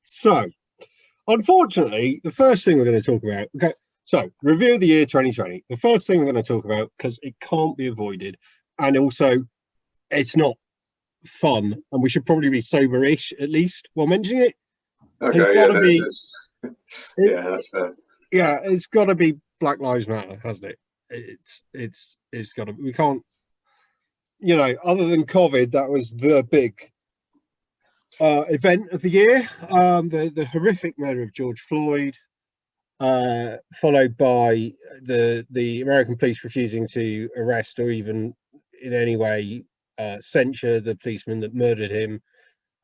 So, unfortunately, the first thing we're going to talk about. Okay, so review of the year 2020. The first thing we're going to talk about, because it can't be avoided, and also it's not fun, and we should probably be sober-ish at least while mentioning it. Okay, it's got to be. Yeah, that's fair. Yeah, it's got to be Black Lives Matter, hasn't it? It's got to. We can't. Other than COVID, that was the big event of the year. The horrific murder of George Floyd, followed by the American police refusing to arrest or even in any way censure the policeman that murdered him,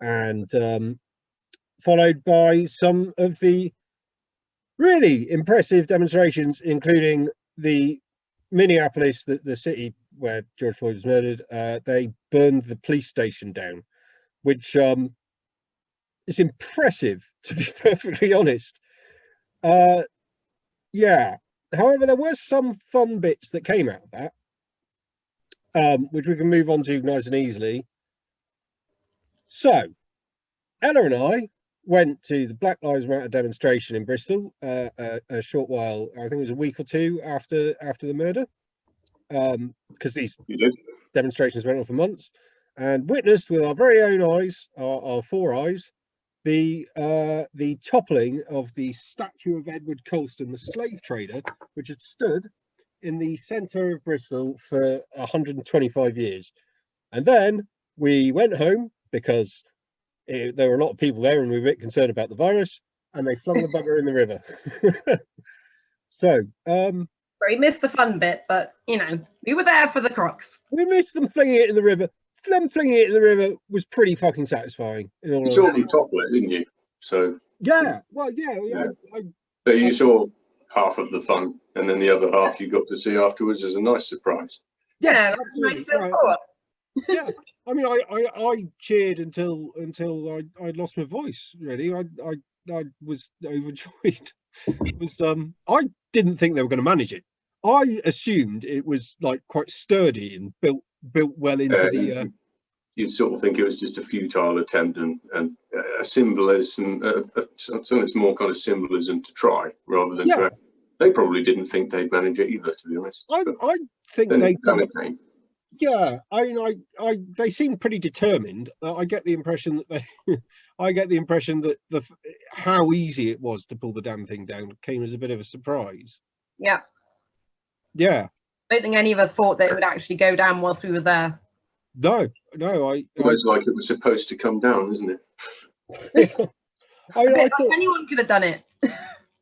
and followed by some of the really impressive demonstrations, including the Minneapolis, the city where George Floyd was murdered. They burned the police station down, which is impressive, to be perfectly honest. Yeah. However, there were some fun bits that came out of that, which we can move on to nice and easily. So, Ella and I went to the Black Lives Matter demonstration in Bristol a short while, I think it was a week or two after the murder, because these demonstrations went on for months, and witnessed with our very own eyes, our four eyes, the toppling of the statue of Edward Colston, the slave trader, which had stood in the centre of Bristol for 125 years. And then we went home because there were a lot of people there and we were a bit concerned about the virus, and they flung the bugger in the river. So we missed the fun bit, but we were there for the crocs. We missed them flinging it in the river. Them flinging it in the river was pretty fucking satisfying. You saw them topple it, didn't you? So yeah, well, yeah. So you saw half of the fun, and then the other half you got to see afterwards as a nice surprise. Yeah, absolutely. Nice. Yeah, I mean, I cheered until I lost my voice. Really, I was overjoyed. It was I didn't think they were going to manage it. I assumed it was like quite sturdy and built well into the. You'd sort of think it was just a futile attempt and a symbolism, something that's more kind of symbolism to try rather than try. They probably didn't think they'd manage it either, to be honest. I think they came. Yeah, they seem pretty determined. I get the impression that how easy it was to pull the damn thing down came as a bit of a surprise. Yeah. Yeah. I don't think any of us thought that it would actually go down whilst we were there. No. Almost like it was supposed to come down, isn't it? I thought anyone could have done it.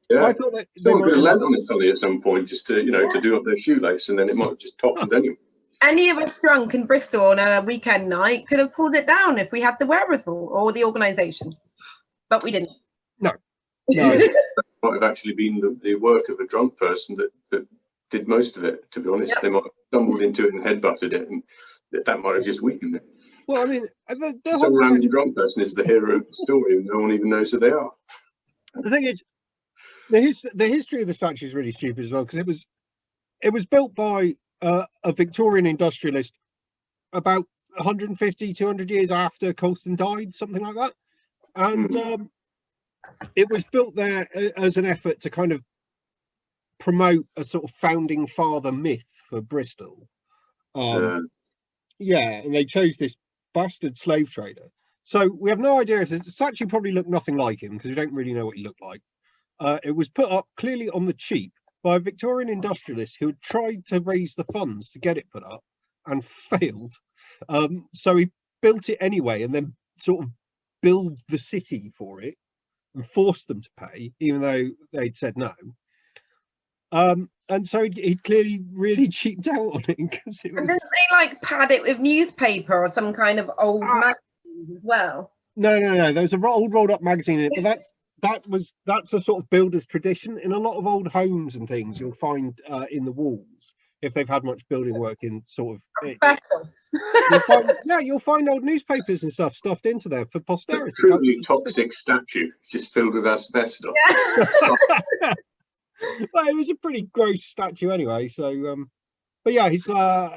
Yeah. I thought that they might have landed on it at some point, just to to do up their shoelace, and then it might have just toppled anyway. Any of us drunk in Bristol on a weekend night could have pulled it down if we had the wherewithal or the organisation, but we didn't. No. That might have actually been the work of a drunk person that did most of it. To be honest, They might have stumbled into it and headbutted it, and that might have just weakened it. Well, I mean, the random drunk person is the hero of the story, and no one even knows who they are. The thing is, the history of the statue is really stupid as well, because it was built by a Victorian industrialist about 150, 200 years after Colston died, something like that. And it was built there as an effort to kind of promote a sort of founding father myth for Bristol. Yeah, and they chose this bastard slave trader. So we have no idea if the statue probably looked nothing like him, because we don't really know what he looked like. It was put up clearly on the cheap by a Victorian industrialist who had tried to raise the funds to get it put up and failed. So he built it anyway and then sort of billed the city for it and forced them to pay, even though they'd said no. And so he clearly really cheaped out on it because it was. And didn't they like pad it with newspaper or some kind of old magazine as well? No. There was an old rolled up magazine in it, but that's a sort of builder's tradition in a lot of old homes and things. You'll find in the walls, if they've had much building work in sort of. You'll find old newspapers and stuff stuffed into there for posterity. A truly toxic statue, just filled with asbestos. Yeah. Well, it was a pretty gross statue anyway. So, but yeah, that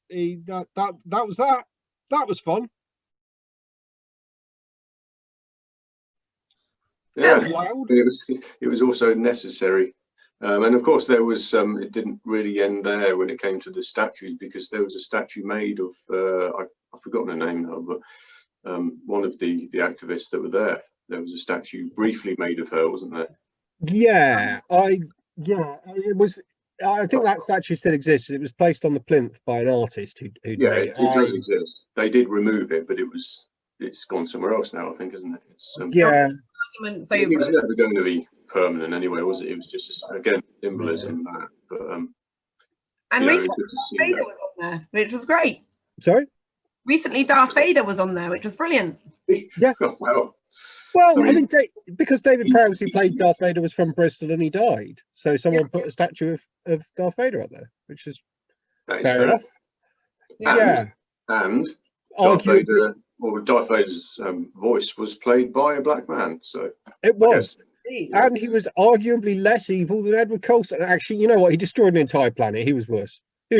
was that. That was fun. Yeah, Loud. it was also necessary. And of course, there was it didn't really end there when it came to the statues, because there was a statue made of I've forgotten her name now, but one of the activists that were there. There was a statue briefly made of her, wasn't there? Yeah, it was. I think that statue still exists. It was placed on the plinth by an artist who'd made it. It does exist. They did remove it, but it's gone somewhere else now, I think, isn't it? It's, yeah. It was never going to be permanent anyway, was it? It was just, again, symbolism that. But and recently Darth Vader was on there, which was great. Sorry? Recently Darth Vader was on there, which was brilliant. Yeah. Wow. Well, I mean, because David Prowse, who played Darth Vader, was from Bristol and he died. So someone put a statue of Darth Vader up there, which is fair enough. And Darth Vader, or Darth Vader's voice was played by a black man. So it was. And he was arguably less evil than Edward Colston. Actually, you know what? He destroyed an entire planet. He was worse. He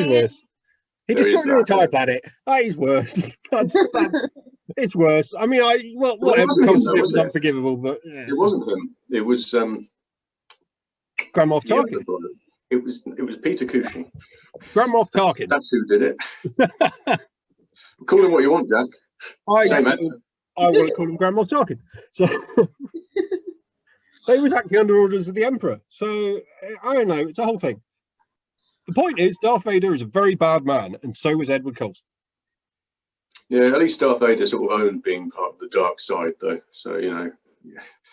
destroyed an entire planet. That is worse. It's worse. I mean, what Edward Colston did was unforgivable, but it wasn't him. It was Grand Moff Tarkin. It was Peter Cushing. Grand Moff Tarkin. That's who did it. Call him what you want, Jack. I want to call him Grand Moff Tarkin. So he was acting under orders of the Emperor. So I don't know. It's a whole thing. The point is, Darth Vader is a very bad man, and so was Edward Colston. Yeah, at least Darth Vader sort of owned being part of the dark side, though. So, you know.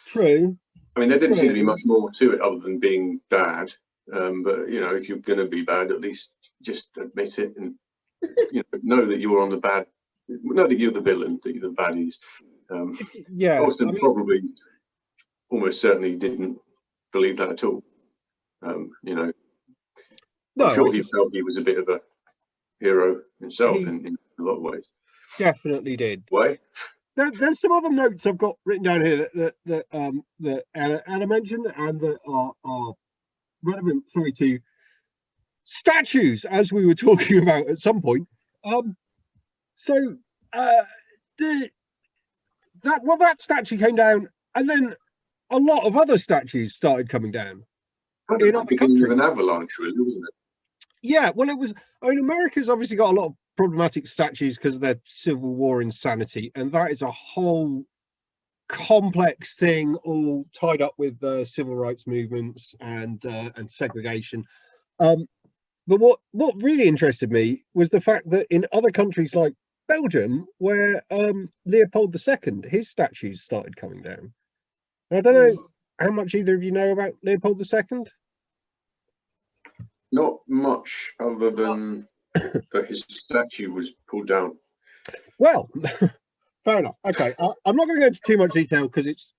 True. I mean, there didn't seem to be much more to it other than being bad. But, you know, if you're going to be bad, at least just admit it and, you know that you're on the bad, know that you're the villain, that you're the baddies. Colston probably almost certainly didn't believe that at all. You know. No, I'm sure he felt he was a bit of a hero himself in a lot of ways. Definitely did. Why? There's some other notes I've got written down here that Anna mentioned and that are relevant, to statues, as we were talking about at some point. That statue came down, and then a lot of other statues started coming down. In other countries. An avalanche, really, wasn't it? Yeah, well, it was. I mean, America's obviously got a lot of problematic statues because of their Civil War insanity, and that is a whole complex thing, all tied up with civil rights movements and segregation. But what really interested me was the fact that in other countries like Belgium, where Leopold II, his statues started coming down. And I don't know how much either of you know about Leopold II. Not much, other than that his statue was pulled down. Well, fair enough. Okay, I'm not going to go into too much detail because it's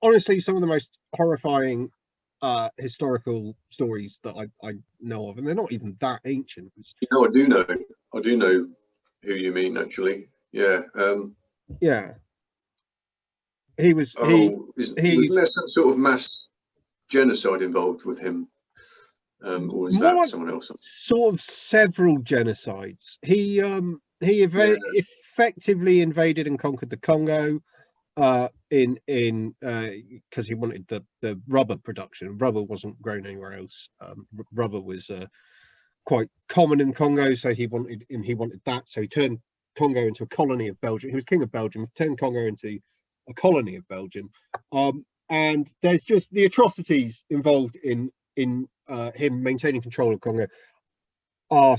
honestly some of the most horrifying historical stories that I know of, and they're not even that ancient. You know, I do know who you mean, actually. Yeah. Yeah. He was. Wasn't there some sort of mass genocide involved with him? Or was that someone else? Sort of several genocides. He effectively invaded and conquered the Congo because he wanted the rubber production. Rubber wasn't grown anywhere else. Rubber was quite common in Congo, so he wanted that. So he turned Congo into a colony of Belgium. He was king of Belgium. He turned Congo into a colony of Belgium. And there's just the atrocities involved in him maintaining control of Congo are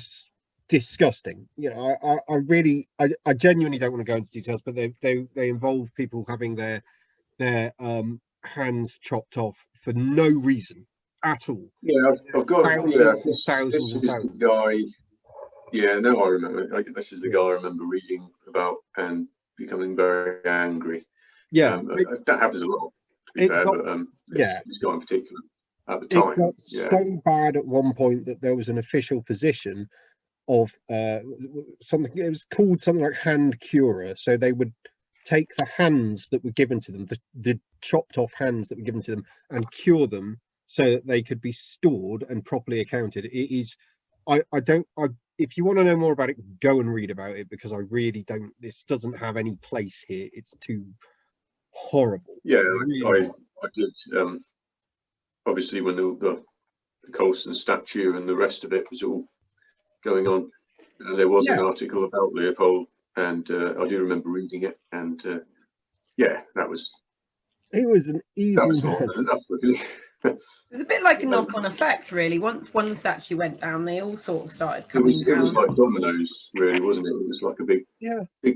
disgusting. You know, I genuinely don't want to go into details, but they involve people having their hands chopped off for no reason at all. Yeah, I've got thousands and thousands. Guy. Yeah, no, I remember. This is the guy I remember reading about and becoming very angry. Yeah, that happens a lot. To be fair, but this guy in particular. At the time, it got so bad at one point that there was an official position of something. It was called something like hand curer. So they would take the hands that were given to them, the chopped off hands that were given to them, and cure them so that they could be stored and properly accounted. It is. If you want to know more about it, go and read about it, because I really don't. This doesn't have any place here. It's too horrible. Yeah, really I did. Obviously, when the Colston statue and the rest of it was all going on, there was an article about Leopold, and I do remember reading it. And yeah, he was an evil man. More than enough, really. It was a bit like a knock-on effect, really. Once one statue went down, they all sort of started coming down. It was like dominoes, really, wasn't it? It was like a big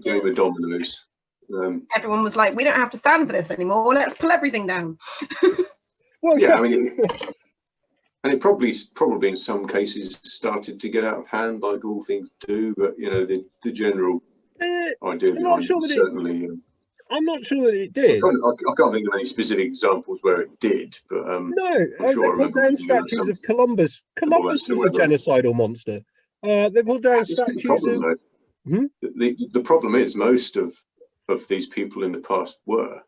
game of dominoes. Everyone was like, "We don't have to stand for this anymore. Let's pull everything down." Well, yeah, I mean, and it probably in some cases started to get out of hand, like all things do. But you know, the general idea. I'm not sure that certainly. I'm not sure that it did. I can't think of any specific examples where it did, but no, they pulled down statues of Columbus. Columbus was a genocidal monster. They pulled down statues of. The problem is most of these people in the past were.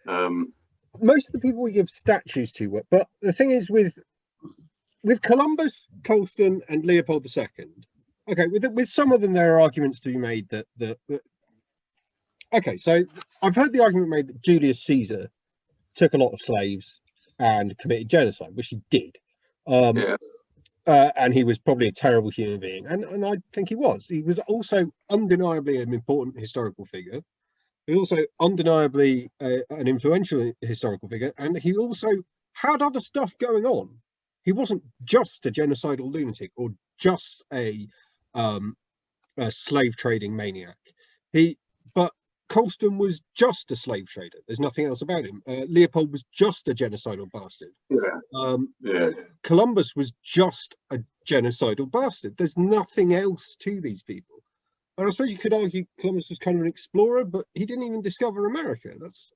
Most of the people we give statues to were, but the thing is with Columbus, Colston, and Leopold II. Okay, with some of them, there are arguments to be made that okay, so I've heard the argument made that Julius Caesar took a lot of slaves and committed genocide, which he did. And he was probably a terrible human being. And I think he was. He was also undeniably an important historical figure. He was also undeniably an influential historical figure. And he also had other stuff going on. He wasn't just a genocidal lunatic or just a slave trading maniac. But Colston was just a slave trader. There's nothing else about him. Leopold was just a genocidal bastard. Columbus was just a genocidal bastard. There's nothing else to these people. And I suppose you could argue Columbus was kind of an explorer, but he didn't even discover America. That's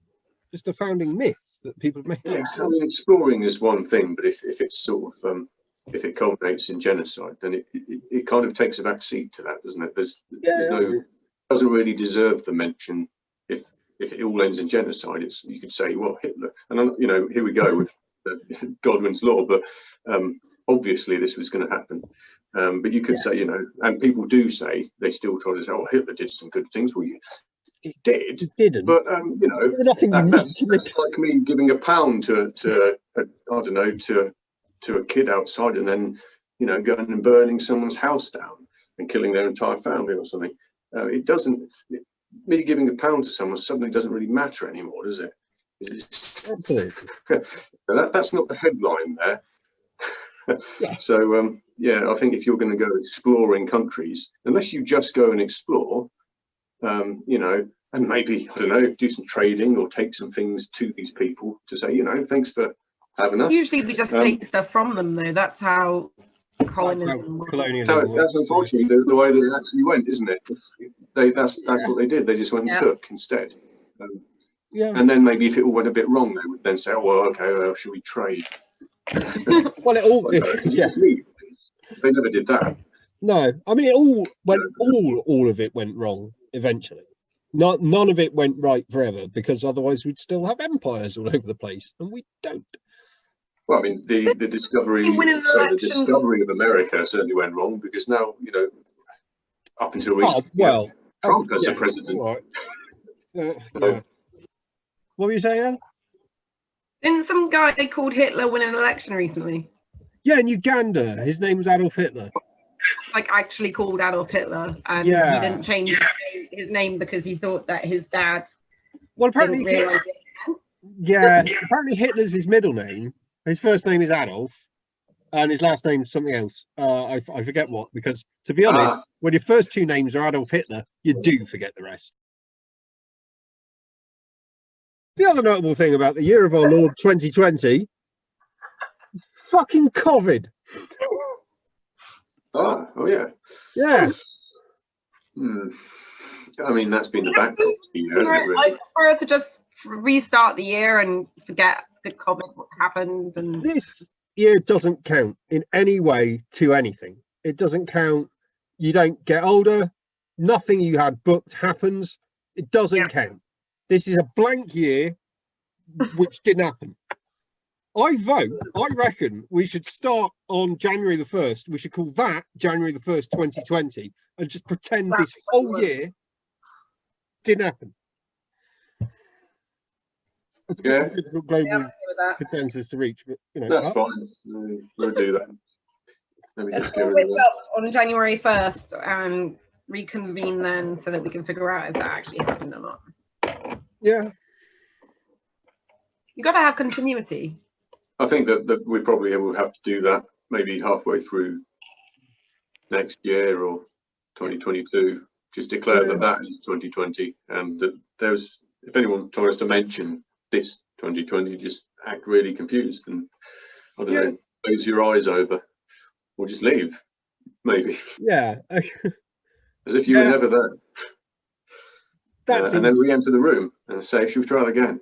just a founding myth that people have made. Yeah, I mean, exploring is one thing, but if it's sort of if it culminates in genocide, then it kind of takes a back seat to that, doesn't it? There's no. Doesn't really deserve the mention if it all ends in genocide. You could say, well, Hitler, and you know, here we go with Godwin's law, but obviously this was going to happen. But you could say, you know, and people do say, they still try to say, oh, Hitler did some good things. Well, he did. He didn't. But you know, that's like me giving £1 to I don't know, to a kid outside, and then, you know, going and burning someone's house down and killing their entire family or something. It doesn't. Me giving £1 to someone suddenly doesn't really matter anymore, does it? Absolutely. That's not the headline there. So yeah, I think if you're going to go exploring countries, unless you just go and explore, you know, and maybe, I don't know, do some trading or take some things to these people to say, you know, thanks for having us. Usually we just take stuff from them, though. That's how colonialism works. That's unfortunately the way that it actually went, isn't it? That's what they did. They just went and took instead. And then maybe if it all went a bit wrong, they would then say, oh, well, okay, well, should we trade? Well, it all, They never did that. No, I mean, it all went, all of it went wrong eventually. None of it went right forever, because otherwise we'd still have empires all over the place, and we don't. Well, I mean, the discovery of America certainly went wrong, because now, you know, up until recently, Trump as the president. What were you saying, Anne? Didn't some guy called Hitler win an election recently? Yeah, in Uganda. His name was Adolf Hitler. Like, actually called Adolf Hitler, and he didn't change his name because he thought that his dad. Well, apparently, apparently Hitler's his middle name. His first name is Adolf, and his last name is something else. I forget what, because to be honest, when your first two names are Adolf Hitler, you do forget the rest. The other notable thing about the year of our Lord 2020 is fucking COVID. Oh yeah. Yeah. I mean, that's been the backdrop to the year, hasn't it, really? I prefer to just restart the year and forget the COVID, what happened. And this year doesn't count in any way to anything. It doesn't count. You don't get older. Nothing you had booked happens. It doesn't count. This is a blank year, which didn't happen. I reckon we should start on January the 1st. We should call that January the 1st, 2020, and just pretend this whole year didn't happen. Yeah. difficult global Yeah, I'm okay with that. consensus to reach, but you know, That's fine. We'll do that. Let me Let's just get all rid of wake that. up on January 1st and reconvene then so that we can figure out if that actually happened or not. yeah. You got to have continuity. I think that we probably will have to do that maybe halfway through next year or 2022. Just declare that is 2020, and that there's, if anyone tries to mention this 2020, just act really confused and I don't know, close your eyes over, or just leave, maybe. Yeah. As if you were never there. And then re-enter the room and say, should we try it again?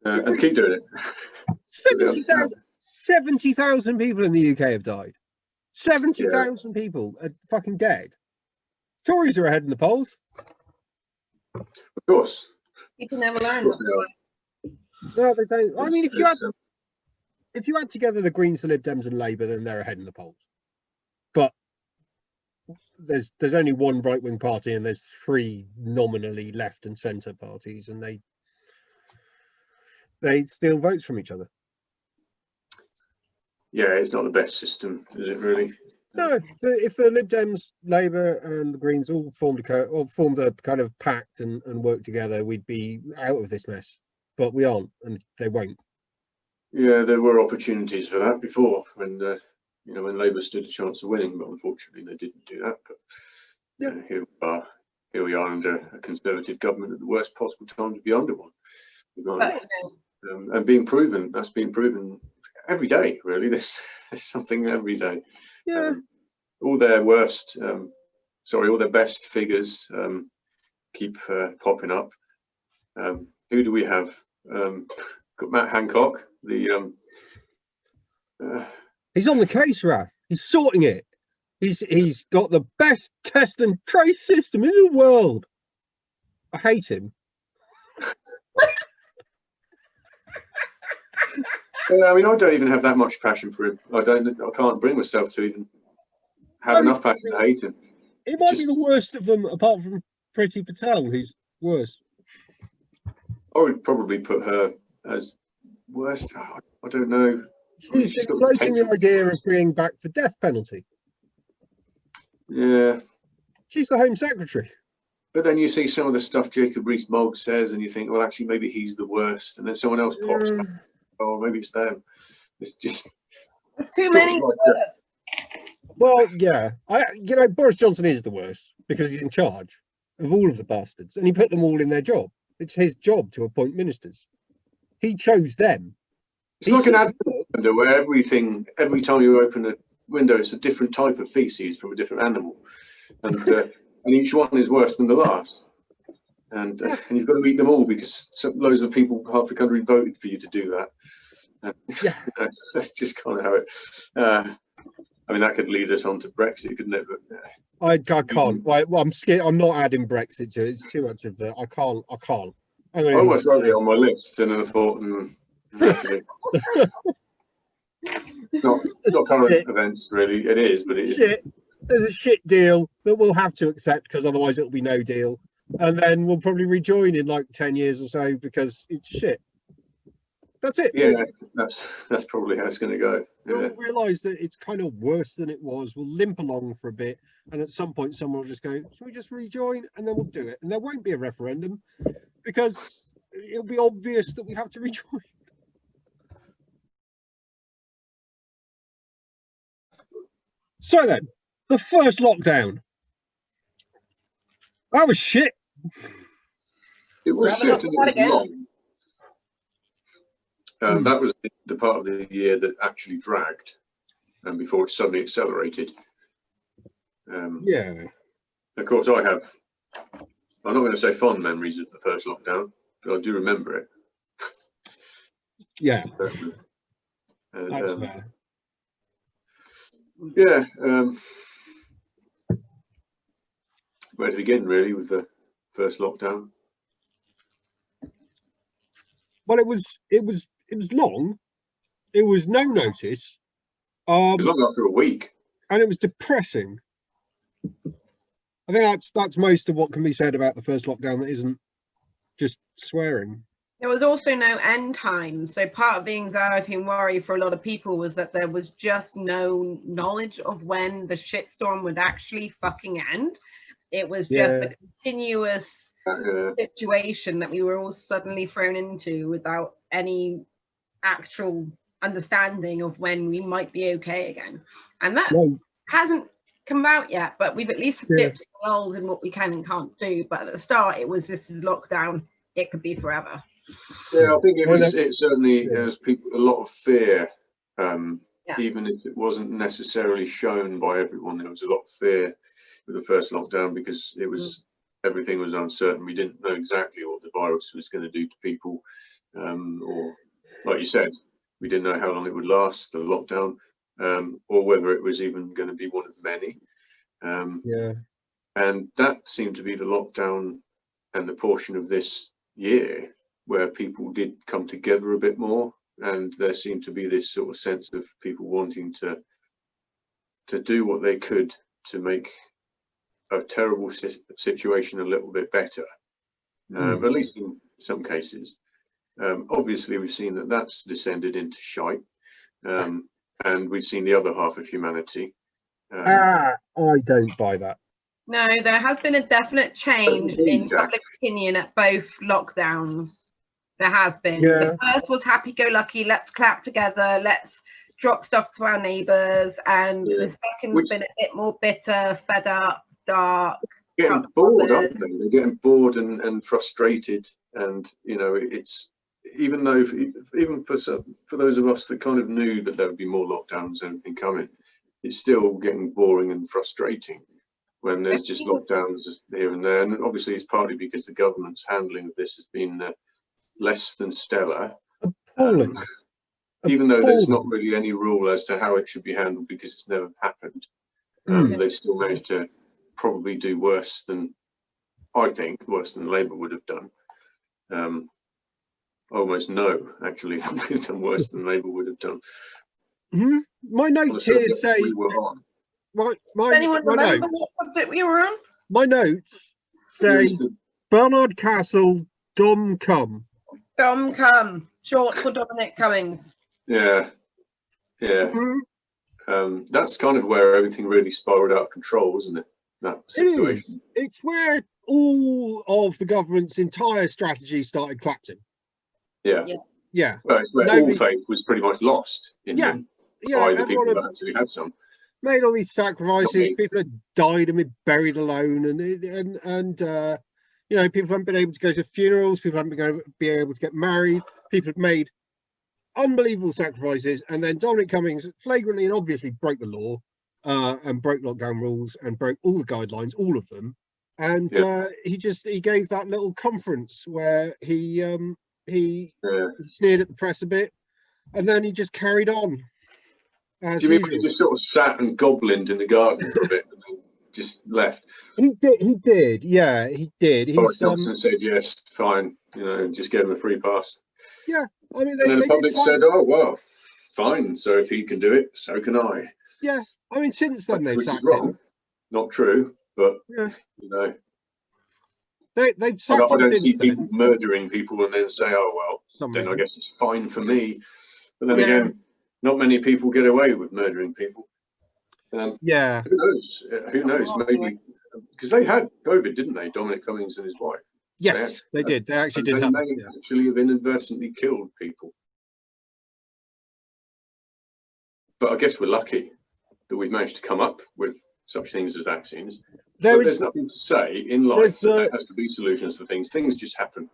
And keep doing it. 70,000 people in the UK have died. 70,000 people are fucking dead. Tories are ahead in the polls. Of course. People never learn. No, they don't. I mean, if you add together the Greens, the Lib Dems, and Labour, then they're ahead in the polls. But there's only one right-wing party, and there's 3 nominally left and centre parties, and they steal votes from each other. Yeah, it's not the best system, is it really? No, if the Lib Dems, Labour, and the Greens all formed a kind of pact and worked together, we'd be out of this mess. But we aren't, and they won't. Yeah, there were opportunities for that before, when when Labour stood a chance of winning, but unfortunately they didn't do that. But here we are under a Conservative government at the worst possible time to be under one. And being proven, that's being proven every day, really. There's something every day. Yeah. All their all their best figures keep popping up. Who do we have? Got Matt Hancock, he's on the case, Rath. He's sorting it. He's got the best test and trace system in the world. I hate him. I mean, I don't even have that much passion for him. I can't bring myself to even have enough passion to hate him. It might be the worst of them, apart from Priti Patel, who's worse. I would probably put her as worst. I don't know. She's floating the idea of bringing back the death penalty. Yeah. She's the Home Secretary. But then you see some of the stuff Jacob Rees-Mogg says, and you think, well, actually, maybe he's the worst. And then someone else pops back. Oh, maybe it's them. It's just too many. Well, yeah. Boris Johnson is the worst because he's in charge of all of the bastards, and he put them all in their job. It's his job to appoint ministers. He chose them. It's like an advent window where every time you open a window, it's a different type of feces from a different animal, and each one is worse than the last. And you've got to eat them all because loads of people, half the country, voted for you to do that. And, that's just kind of how it. I mean, that could lead us on to Brexit, couldn't it? But, I can't. Well, I'm scared. I'm not adding Brexit to it. It's too much of the. I can't. I almost wrote it on my list, and then I thought, actually, it's not current events, really. It is, but it is. Shit. There's a shit deal that we'll have to accept because otherwise it'll be no deal. And then we'll probably rejoin in like 10 years or so because it's shit. That's it. Yeah, that's probably how it's going to go. Yeah. We'll realise that it's kind of worse than it was. We'll limp along for a bit, and at some point someone will just go, "Shall we just rejoin?" And then we'll do it. And there won't be a referendum because it'll be obvious that we have to rejoin. So then, the first lockdown. That was shit. It was just long. That was the part of the year that actually dragged, and before it suddenly accelerated. Yeah. Of course, I'm not going to say fond memories of the first lockdown, but I do remember it. Yeah. And, that's fair. Yeah. Where to begin, really, with the first lockdown? Well, it was long. It was no notice. It was long after a week, and it was depressing. I think that's most of what can be said about the first lockdown that isn't just swearing. There was also no end time. So part of the anxiety and worry for a lot of people was that there was just no knowledge of when the shitstorm would actually fucking end. It was just a continuous situation that we were all suddenly thrown into without any actual understanding of when we might be okay again. And that hasn't come out yet, but we've at least dipped in what we can and can't do. But at the start, it was, this is lockdown, it could be forever. Yeah, I think it certainly has people a lot of fear, even if it wasn't necessarily shown by everyone. There was a lot of fear with the first lockdown because it was everything was uncertain. We didn't know exactly what the virus was going to do to people, or like you said, we didn't know how long it would last, the lockdown, or whether it was even going to be one of many. And that seemed to be the lockdown and the portion of this year where people did come together a bit more, and there seemed to be this sort of sense of people wanting to do what they could to make a terrible situation a little bit better, at least in some cases. Obviously, we've seen that that's descended into shite, and we've seen the other half of humanity. I don't buy that. No, there has been a definite change in public opinion at both lockdowns. There has been. The first was happy-go-lucky, let's clap together, let's drop stuff to our neighbours, and the second's been a bit more bitter, fed up, dark. Getting bored, aren't they? They're getting bored and frustrated, and you know, it's even for those of us that kind of knew that there would be more lockdowns and everything coming, it's still getting boring and frustrating when there's just lockdowns here and there. And obviously, it's partly because the government's handling of this has been less than stellar, even though there's not really any rule as to how it should be handled because it's never happened. They've still managed to probably do worse than, I think, worse than Labour would have done. Almost no, actually, they've done worse than Labour would have done. My notes here say, anyone remember what subject we were on? My notes say Bernard Castle, Dom Cum. Dom Cum, short for Dominic Cummings. Yeah. That's kind of where everything really spiraled out of control, isn't it? That situation. It's where all of the government's entire strategy started collapsing. Yeah. Well, it's where all faith was pretty much lost in them by the people that actually had some. Made all these sacrifices. People had died and been buried alone, and you know, people haven't been able to go to funerals. People haven't been able to get married. People have made unbelievable sacrifices, and then Dominic Cummings flagrantly and obviously broke the law, and broke lockdown rules and broke all the guidelines, all of them. And he gave that little conference where he sneered at the press a bit, and then he just carried on. Do you mean he just sort of sat and goblined in the garden for a bit and then just left? He did. Yeah, he did. Boris Johnson said yes, fine, you know, just gave him a free pass. Yeah, I mean, and then the public said, "Oh well, fine. So if he can do it, so can I." Yeah, I mean, since then they've sacked him. Not true, but you know, they've sacked him since then. I don't see people murdering people and then say, "Oh well, then I guess it's fine for me." But then again, not many people get away with murdering people. Who knows? Who knows? Maybe because they had COVID, didn't they? Dominic Cummings and his wife. Yes, they did. They actually did. They may actually have inadvertently killed people. But I guess we're lucky that we've managed to come up with such things as vaccines. There's nothing to say in life that there has to be solutions to things. Things just happen.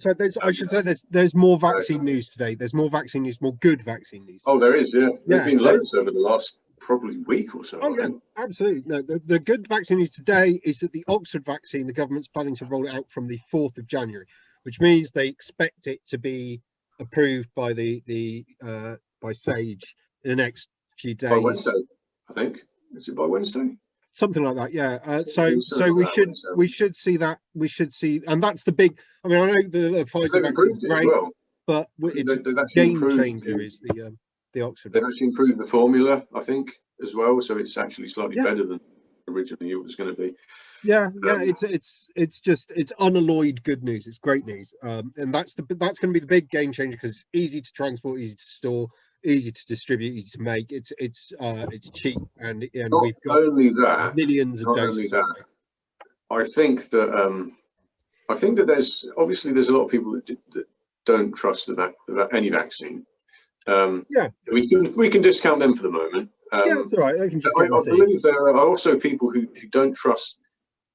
So I should say there's more vaccine news today. There's more vaccine news, more good vaccine news. Oh, there is, There's been loads over the last probably week or so. Oh, yeah, absolutely. No, the good vaccine news today is that the Oxford vaccine, the government's planning to roll it out from the 4th of January, which means they expect it to be approved by by SAGE in the next few days. By Wednesday, I think. Is it by Wednesday? Something like that, yeah. So we should see that. We should see, and that's the big. I mean, I know the Pfizer vaccine is great, but it's a game changer. Is the Oxford? They've actually improved the formula, I think, as well. So it's actually slightly better than originally it was going to be. Yeah, it's unalloyed good news. It's great news, and that's going to be the big game changer, because it's easy to transport, easy to store, easy to distribute, easy to make. It's cheap, and Not we've got only that, millions of not doses. only that, I think that there's a lot of people that don't trust any vaccine. Yeah, we can discount them for the moment. yeah, it's all right. They can just I get the seed. believe there are also people who don't trust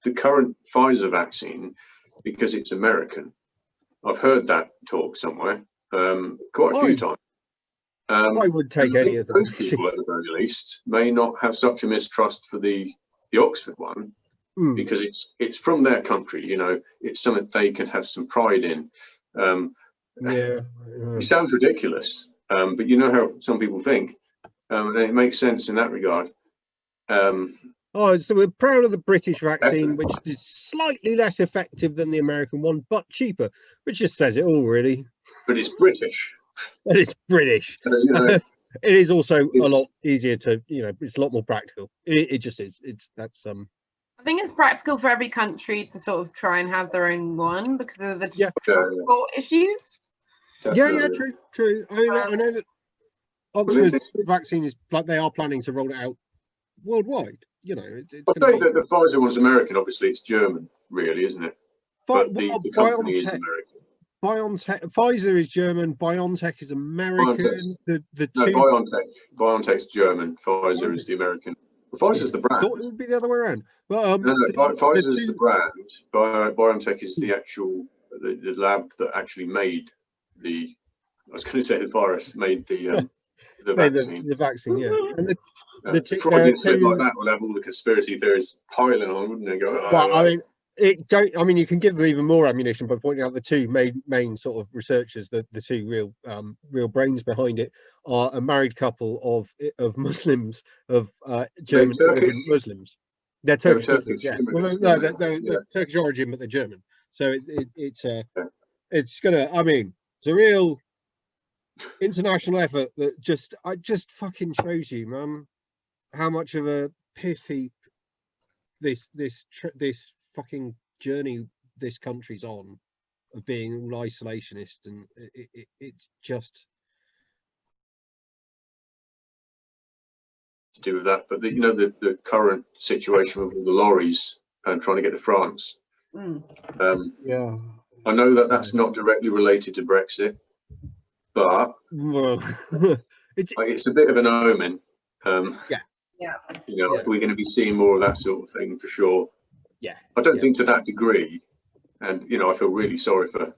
the current Pfizer vaccine because it's American. I've heard that talk somewhere quite a few times. I would take any of them. Those people, at the very least, may not have such a mistrust for the Oxford one, because it's from their country. You know, it's something they can have some pride in. It sounds ridiculous, but you know how some people think, and it makes sense in that regard. So we're proud of the British vaccine, which is slightly less effective than the American one, but cheaper, which just says it all, really. But it's British. But it's British. It is also a lot easier to, it's a lot more practical. It just is. I think it's practical for every country to sort of try and have their own one because of the transport issues. Yeah, true. I mean, I know that Oxford's vaccine is like they are planning to roll it out worldwide. You know, I'll say that the Pfizer one's American. Obviously, it's German, really, isn't it? But the company is American. Pfizer is German. BioNTech is American. BioNTech's German. Pfizer is the American. Well, Pfizer's the brand. I thought it would be the other way around. But Pfizer is the brand. BioNTech is the actual the lab that actually made the. I was going to say the virus made the vaccine. The vaccine, yeah. And the two like that will have all the conspiracy theories piling on, wouldn't they? Go. I mean, you can give them even more ammunition by pointing out the two main sort of researchers, the two real brains behind it, are a married couple of Muslims, of German immigrant Muslims. They're Turkish Muslims, yeah. Well, no, they're Turkish origin, but they're German. So it's gonna. I mean, it's a real international effort that just fucking shows you, man, how much of a piss heap this fucking journey this country's on, of being all isolationist, and it's just to do with that. But the current situation with all the lorries and trying to get to France. Yeah, I know that's not directly related to Brexit, but it's a bit of an omen. We're going to be seeing more of that sort of thing for sure. Yeah, I don't think to that degree, and I feel really sorry for a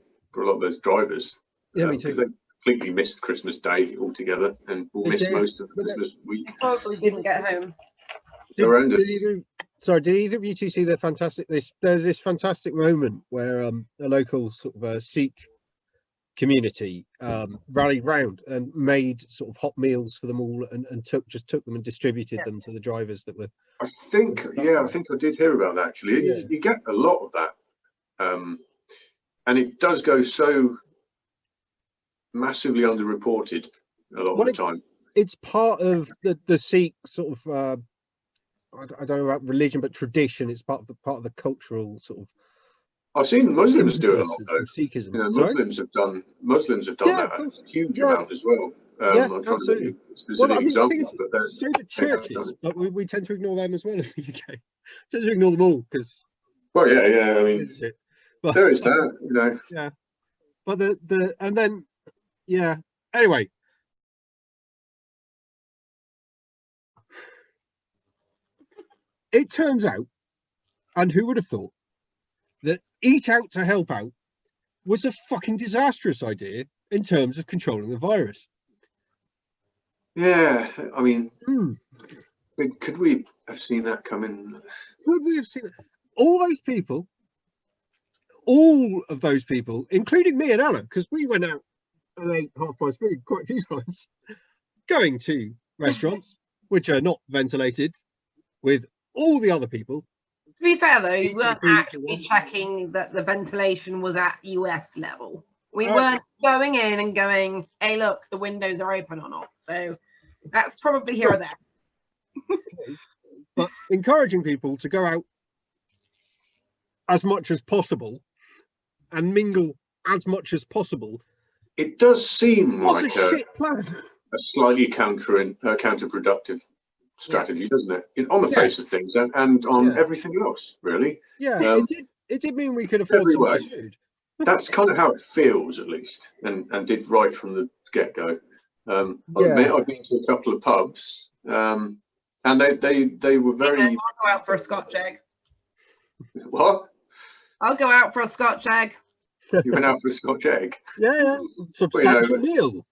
lot of those drivers. Yeah, me too. Because they completely missed Christmas Day altogether, and will miss most of Christmas week. They probably didn't get home. Did either of you two see the fantastic? There's this fantastic moment where a local sort of Sikh community rallied round and made sort of hot meals for them all, and took them and distributed them to the drivers that were. I think I did hear about that actually. Yeah. You get a lot of that, and it does go so massively underreported a lot of the time. It's part of the Sikh sort of I don't know about religion, but tradition. It's part of the cultural sort of. I've seen Muslims do it a lot though. Sikhism. Muslims have done that a huge amount as well. I'm trying to give specific examples, but so the churches, but we tend to ignore them as well in the UK. Tend to ignore them all because. Well, yeah. I mean, there is that, Yeah, but and then, yeah. Anyway. It turns out, and who would have thought, that Eat Out to Help Out was a fucking disastrous idea in terms of controlling the virus. Yeah, I mean, could we have seen that coming? Could we have seen it? All of those people, including me and Anna, because we went out and ate half-price food quite a few times, going to restaurants which are not ventilated with all the other people. To be fair though, we weren't actually checking that the ventilation was at US level. We weren't going in and going, hey look, the windows are open or not. So that's probably here or there. but encouraging people to go out as much as possible and mingle as much as possible. It does seem What's like a shit plan? a slightly counterproductive strategy, doesn't it? On the face of things and on everything else, really. Yeah, it did mean we could afford some nice food. That's kind of how it feels, at least, and did right from the get-go. I'll admit I've been to a couple of pubs, and they were very. I'll go out for a Scotch egg. What? I'll go out for a Scotch egg. You went out for a Scotch egg? Yeah, substantial meal.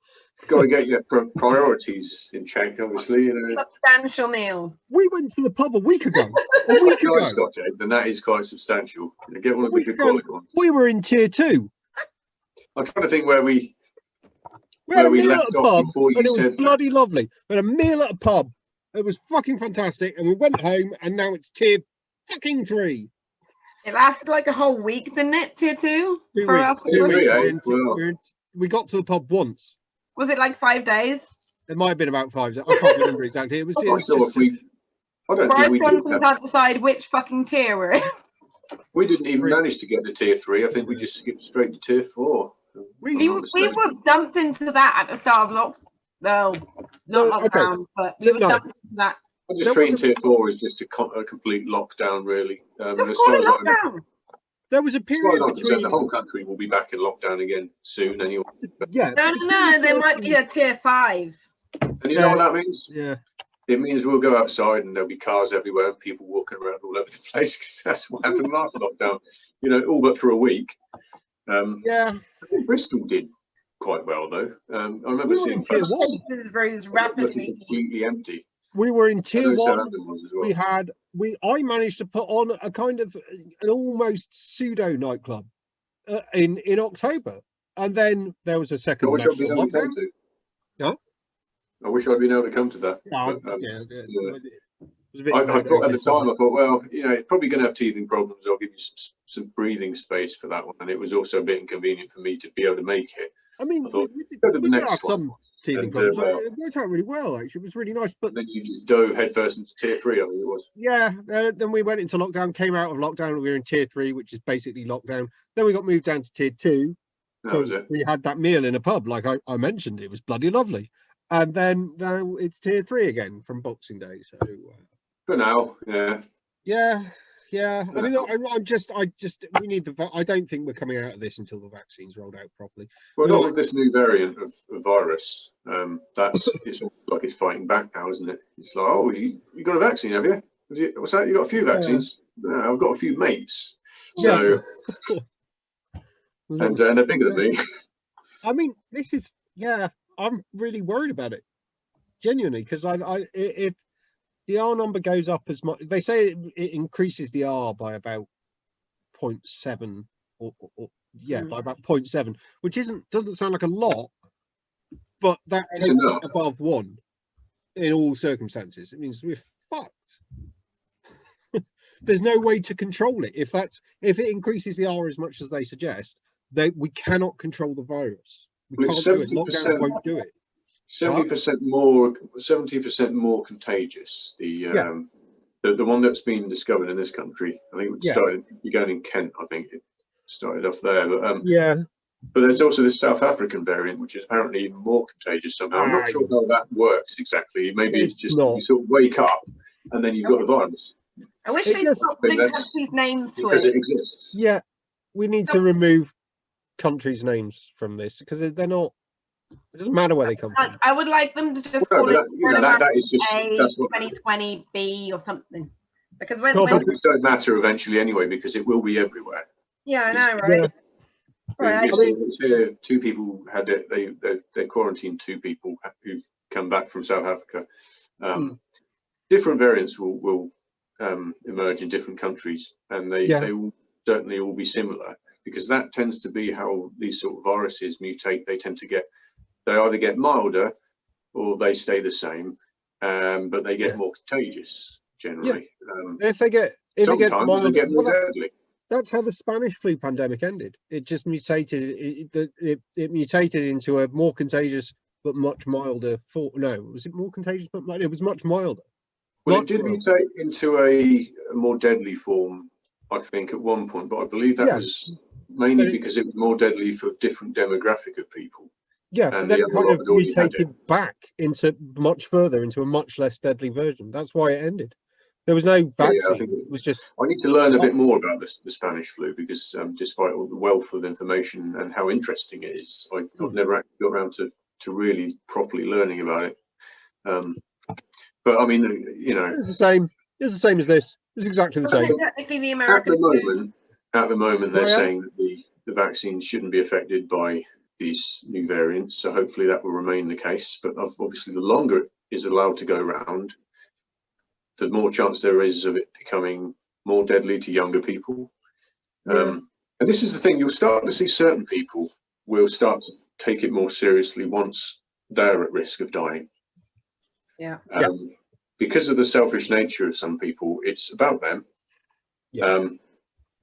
Got to get your priorities in check, obviously. Substantial meal. We went to the pub a week ago. A week ago. Scotch egg, then that is quite substantial. Get one of the good quality ones. We were in tier 2. I'm trying to think where we had a meal at a pub, and it was said bloody lovely. We had a meal at a pub. It was fucking fantastic, and we went home, and now it's tier fucking 3. It lasted like a whole week, didn't it? Tier 2? 2 For weeks. us? 2 weeks. We got to the pub once. Was it like 5 days? It might have been about 5 days. I can't remember exactly. It was just. I don't think we did. Can't decide which fucking tier we're in. We didn't even manage to get to tier 3. I think we just skipped straight to tier 4. We were dumped into that at the start of not lockdown, but we were dumped into that. I'm just treating tier 4 as just a complete lockdown, really. There was a period between the whole country will be back in lockdown again soon, anyway. Yeah. No, there might be a tier 5. And you know what that means? Yeah. It means we'll go outside and there'll be cars everywhere and people walking around all over the place, because that's what happened last lockdown. All but for a week. Yeah. I think Bristol did quite well, though. I remember seeing tier 1. Rapidly completely empty. We were in tier 1. I managed to put on a kind of an almost pseudo nightclub in October, and then there was a second national lockdown. I wish I'd been able to come to that. I thought at the time, I thought, well, it's probably going to have teething problems. I'll give you some breathing space for that one, and it was also a bit inconvenient for me to be able to make it. I mean, I thought, we did have some teething problems. It worked out really well, actually. It was really nice. But then you just dove headfirst into tier 3, I think it was. Yeah, then we went into lockdown, came out of lockdown, and we were in tier 3, which is basically lockdown. Then we got moved down to tier 2. That was it. We had that meal in a pub, like I mentioned. It was bloody lovely. And then now it's tier 3 again from Boxing Day. So for now, yeah. I mean, we need I don't think we're coming out of this until the vaccine's rolled out properly. Well, not with this new variant of virus. It's like it's fighting back now, isn't it? It's like, oh, you got a vaccine, have you? What's that? You got a few vaccines? No, I've got a few mates. So, and they're bigger than me. I mean, this is I'm really worried about it, genuinely, because if the R number goes up as much, they say it increases the R by about 0.7 by about 0.7, which doesn't sound like a lot, but that takes it above 1 in all circumstances. It means we're fucked. There's no way to control it. If it increases the R as much as they suggest, we cannot control the virus. We can't do it. Lockdown won't do it. 70% more contagious. The one that's been discovered in this country, I think it began in Kent. I think it started off there. But but there's also this South African variant, which is apparently even more contagious somehow. I'm not sure how that works exactly. Maybe it's just you sort of wake up and then you've got the virus. I wish they stopped putting countries' names to it. It exists. Yeah, we need to remove countries' names from this because they're not. It doesn't matter where they come from. I would like them to just call it A 2020B or something. Because when it don't matter eventually anyway, because it will be everywhere. Yeah, I know, right? Right. Two people had it. They quarantined 2 people who've come back from South Africa. Different variants will emerge in different countries, and they will certainly all be similar, because that tends to be how these sort of viruses mutate. They either get milder or they stay the same, but they get more contagious generally. If it gets milder, they get more deadly. That's how the Spanish flu pandemic ended. It just mutated. It mutated into a more contagious but much milder. Was it more contagious but it was much milder? Well, it did mutate into a more deadly form, I think, at one point, but I believe that was mainly because it was more deadly for a different demographic of people. Yeah, but then it kind of mutated back into much further into a much less deadly version. That's why it ended. There was no vaccine. It was just. I need to learn a bit more about the Spanish flu because, despite all the wealth of information and how interesting it is, I've never actually got around to really properly learning about it. But I mean, you know, it's the same. It's the same as this. It's exactly the same. Technically, the American at the moment, they're saying that the vaccine shouldn't be affected by these new variants. So hopefully that will remain the case. But obviously, the longer it is allowed to go around, the more chance there is of it becoming more deadly to younger people. And this is the thing, you'll start to see certain people will start to take it more seriously once they're at risk of dying. Because of the selfish nature of some people, it's about them.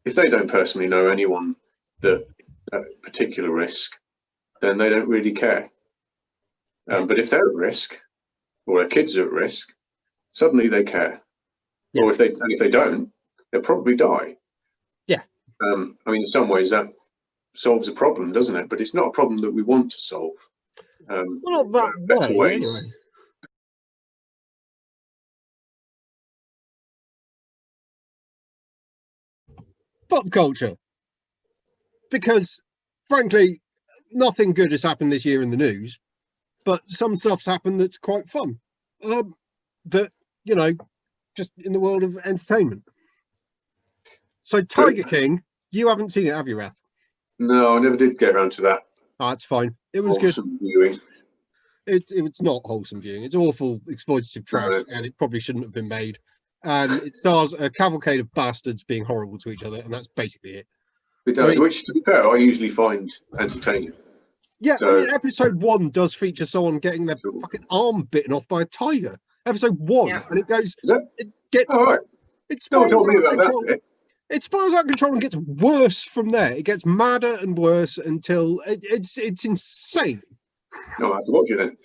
If they don't personally know anyone that at particular risk, then they don't really care. But if they're at risk, or their kids are at risk, suddenly they care. Or if they don't, they'll probably die. I mean, in some ways that solves a problem, doesn't it? But it's not a problem that we want to solve. Well, not that way, anyway. Pop culture. Because, frankly, nothing good has happened this year in the news, but some stuff's happened that's quite fun. That, you know, just in the world of entertainment. So, Tiger King, you haven't seen it, have you, Rath? No, I never did get around to that. That's fine. It was wholesome good. Viewing. It's not wholesome viewing. It's awful exploitative trash, and it probably shouldn't have been made. And it stars a cavalcade of bastards being horrible to each other, and that's basically it. It does, which, to be fair, I usually find entertaining. Yeah, so, I mean, episode 1 does feature someone getting their fucking arm bitten off by a tiger. Episode 1, and it goes, it gets, it spirals out of control. It spirals out of control and gets worse from there. It gets madder and worse until it's insane. No, I have to watch it then.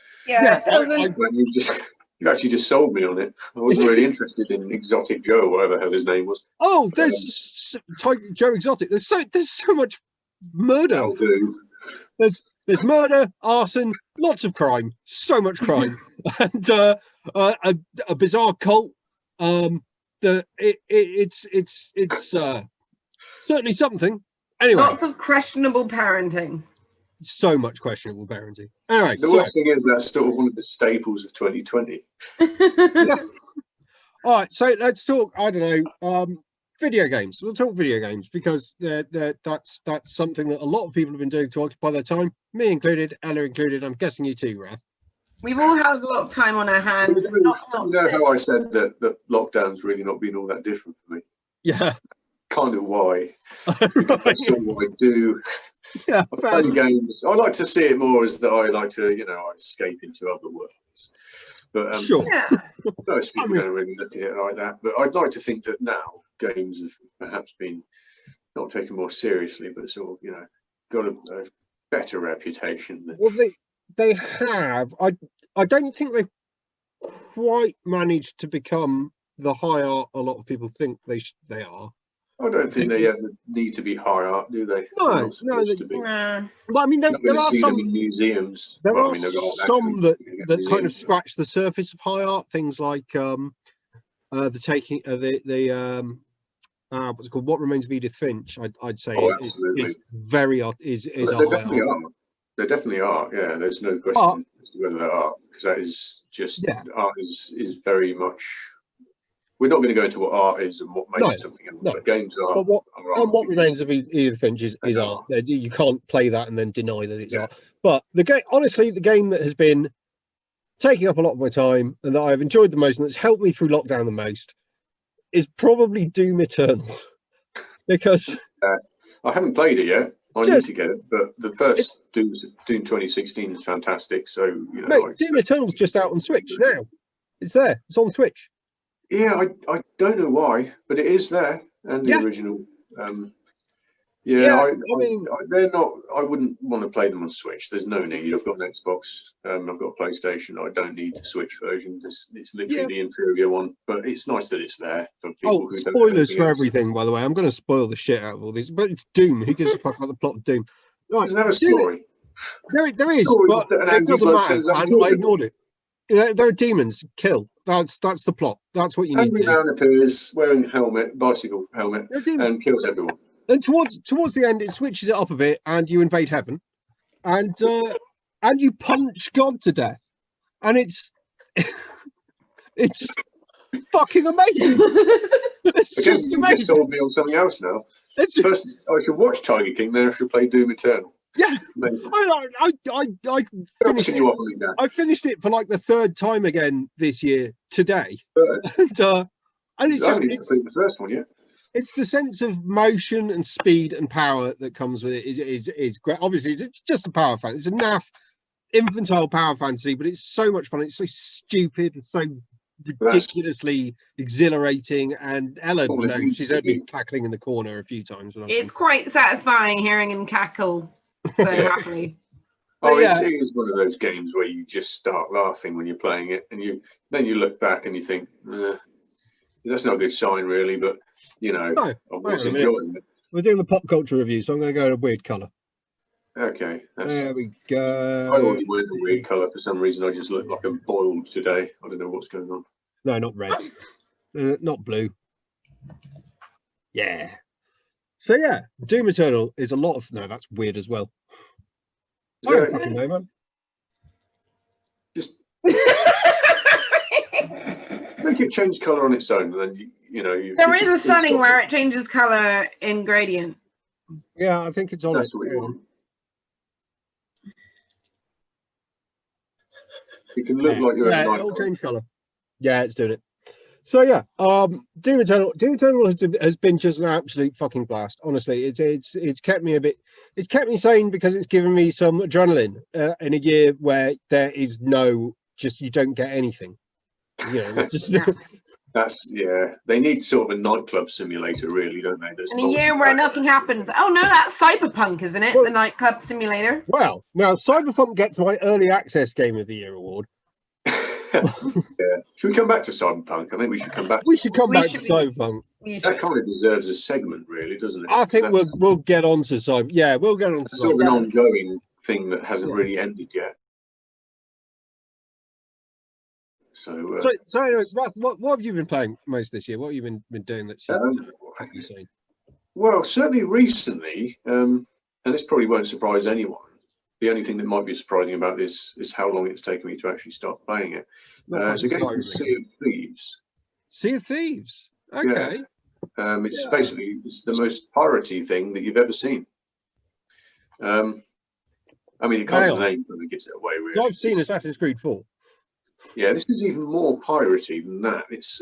You actually just sold me on it. I wasn't really interested in Exotic Joe, whatever the hell his name was. Oh, there's Joe Exotic. There's so much murder. There's murder, arson, lots of crime, so much crime, and a bizarre cult. It's certainly something. Anyway, lots of questionable parenting. So much questionable parenting. Anyway, the worst thing is that's still one of the staples of 2020. All right, so let's talk. I don't know, video games. We'll talk video games because that's something that a lot of people have been doing to occupy their time. Me included, Ella included. I'm guessing you too, Rath. We've all had a lot of time on our hands. You know how I said that lockdown's really not been all that different for me? Yeah. Kind of why. That's what I do. Yeah, I play games. I like to see it more as that I like to, I escape into other worlds. But sure. Most people don't really look at it like that. But I'd like to think that now games have perhaps been not taken more seriously, but sort of, got a better reputation. Well, they have. I don't think they've quite managed to become the high art a lot of people think they are. I don't think they ever need to be high art, do they? No. But I mean, there are some museums. There are some that kind of scratch the surface of high art. Things like what's it called? What Remains of Edith Finch. I'd say is very art. Is a high art. There definitely are. Yeah, there's no question as to whether they are, because that is just art is very much. We're not going to go into what art is and what makes something. But games are. But what Remains of Edith Finch is art. You can't play that and then deny that it's art. But the game, honestly, the game that has been taking up a lot of my time and that I've enjoyed the most and that's helped me through lockdown the most is probably Doom Eternal. Because I haven't played it yet. I need to get it, but the first Doom 2016 is fantastic. So Doom Eternal's just out on Switch now. It's there. It's on Switch. Yeah, I don't know why, but it is there, and the original. Yeah, I mean, they're not. I wouldn't want to play them on Switch. There's no need. I've got an Xbox. I've got a PlayStation. I don't need the Switch version. It's literally the inferior one. But it's nice that it's there for people who don't have spoilers anything for else. everything, by the way. I'm going to spoil the shit out of all this, but it's Doom. Who gives a fuck about the plot of Doom? Right, There's no story. there is, Story but that an it angry doesn't bloke matter, turns up and and I ignored it. There are demons. Kill. That's the plot. That's what you need to Angry do. man appears wearing a helmet, bicycle helmet, There are demons. and kills everyone. And towards the end, it switches it up a bit, and you invade heaven, and you punch God to death, and it's fucking amazing. It's Again, just you amazing. just told me on something else now. It's just, First, I should watch Tiger King, then I should play Doom Eternal. yeah. Amazing. I finished You it. off me now. I finished it for like the third time again this year today, and it's I haven't just even completed the first one yet. it's the sense of motion and speed and power that comes with it is great. Obviously, it's just a power fan. It's a naff, infantile power fantasy, but it's so much fun. It's so stupid and so ridiculously exhilarating. And Ella knows, she's heard me cackling in the corner a few times. It's quite satisfying hearing him cackle so happily. Oh, it is one of those games where you just start laughing when you're playing it, and then you look back and you think, that's not a good sign, really. But I'm enjoying it. We're doing the pop culture review, so I'm going to go to a weird colour. Okay. There we go. I already went a weird colour for some reason. I just look like I'm boiled today. I don't know what's going on. No, not red. Not blue. Yeah. So yeah, Doom Eternal is a lot of. No, that's weird as well. I don't fucking know, man. Just make it change colour on its own, and then there is a setting where it changes colour in gradient. Yeah, I think it's on. That's what you want. It can look like you're at night. It'll change colour. Yeah, it's doing it. So yeah, Doom Eternal has been just an absolute fucking blast. Honestly, it's kept me sane because it's given me some adrenaline in a year where there is you don't get anything. It's just they need sort of a nightclub simulator, really, don't they? In a year where nothing happens. Oh no, that's Cyberpunk, isn't it? The nightclub simulator. Well, now Cyberpunk gets my early access game of the year award. Should we come back to Cyberpunk? I think we should come back. We should come back to Cyberpunk. That kind of deserves a segment, really, doesn't it? I think we'll get on to Cyberpunk. Yeah, we'll get on to Cyberpunk. Sort of an ongoing thing that hasn't really ended yet. So anyway, Rath, what have you been playing most this year? What have you been doing that's you seen? Well, certainly recently, and this probably won't surprise anyone. The only thing that might be surprising about this is how long it's taken me to actually start playing it. It's a game called Sea of Thieves. Sea of Thieves. Okay. Yeah. It's basically the most piratey thing that you've ever seen. I mean, it kind of name really gives it away, really. So I've seen Assassin's Creed 4. Yeah, this is even more piratey than that. It's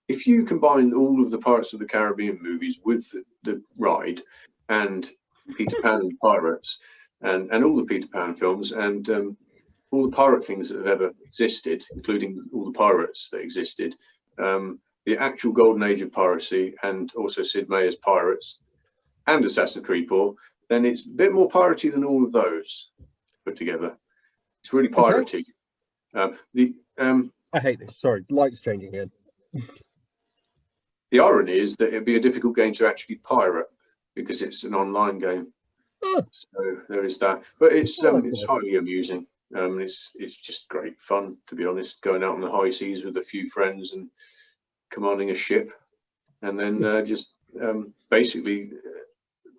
if you combine all of the Pirates of the Caribbean movies with the ride and Peter Pan and Pirates, and all the Peter Pan films and all the pirate things that have ever existed, including all the pirates that existed, the actual golden age of piracy, and also Sid Meier's Pirates and Assassin's Creed 4, then it's a bit more piratey than all of those put together. It's really piratey. Okay. I hate this. Sorry, light's changing again. The irony is that it'd be a difficult game to actually pirate because it's an online game. Oh. So there is that, but it's highly amusing. It's just great fun, to be honest, going out on the high seas with a few friends and commanding a ship, and then just basically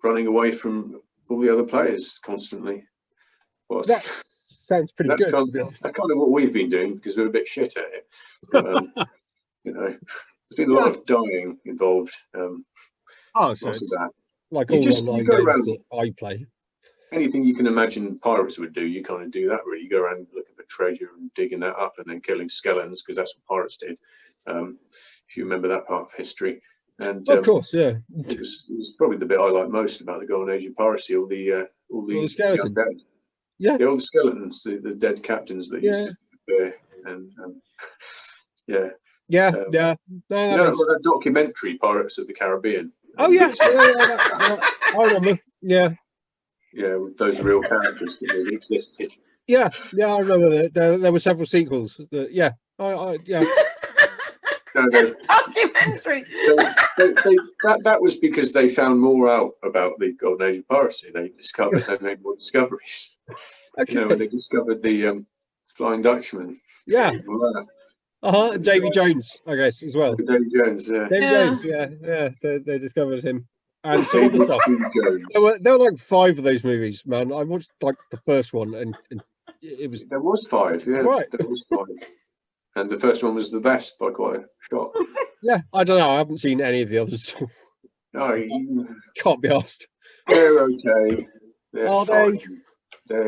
running away from all the other players constantly. That sounds pretty good. That's kind of what we've been doing because we're a bit shit at it. But, there's been a lot of dying involved. So lots of that. Like all online games that I play. Anything you can imagine pirates would do, you kind of do that, really. You go around looking for treasure and digging that up and then killing skeletons, because that's what pirates did. If you remember that part of history. And of course, yeah. It was probably the bit I like most about the golden age of piracy, all the skeletons. All the skeletons, the dead captains that used to be there. And that documentary, Pirates of the Caribbean, Oh yeah, I remember. Yeah, Yeah, with those real characters that really existed. yeah, I remember that. There were several sequels. Yeah, yeah. No, Documentary. that was because they found more out about the golden age of piracy. They made more discoveries. Okay. You know, when they discovered the Flying Dutchman. Yeah. Wow. Davy Jones, I guess, as well. Davy Jones, yeah. Davy Yeah. Jones, yeah. They discovered him, and some other stuff. Jones. There were like 5 of those movies, man. I watched like the first one, and it was. There was 5, yeah. Right. There was 5. And the first one was the best by quite a shot. Yeah, I don't know. I haven't seen any of the others. No, Can't be asked. they're okay. Are they?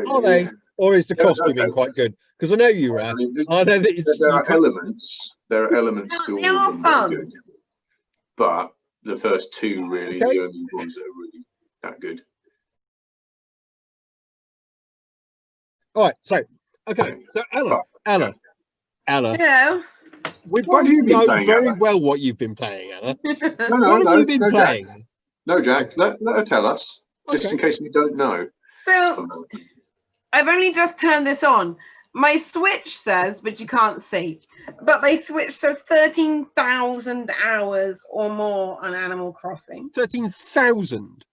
Are they? Or is the costuming quite good? Because I know you, Rath. I know that it's. There are elements. There are elements to They all are of them that are fun. good. But the first 2 really, Okay. the only ones that are really that good. All right. So, okay. So Ella. Yeah. We What both have you been know playing, very Ella? well what you've been playing, Ella. No, What have you been Jack. playing? No, Jack. Let her tell us, just Okay. in case we don't know. So I've only just turned this on. My Switch says, but you can't see, but my Switch says 13,000 hours or more on Animal Crossing. 13,000.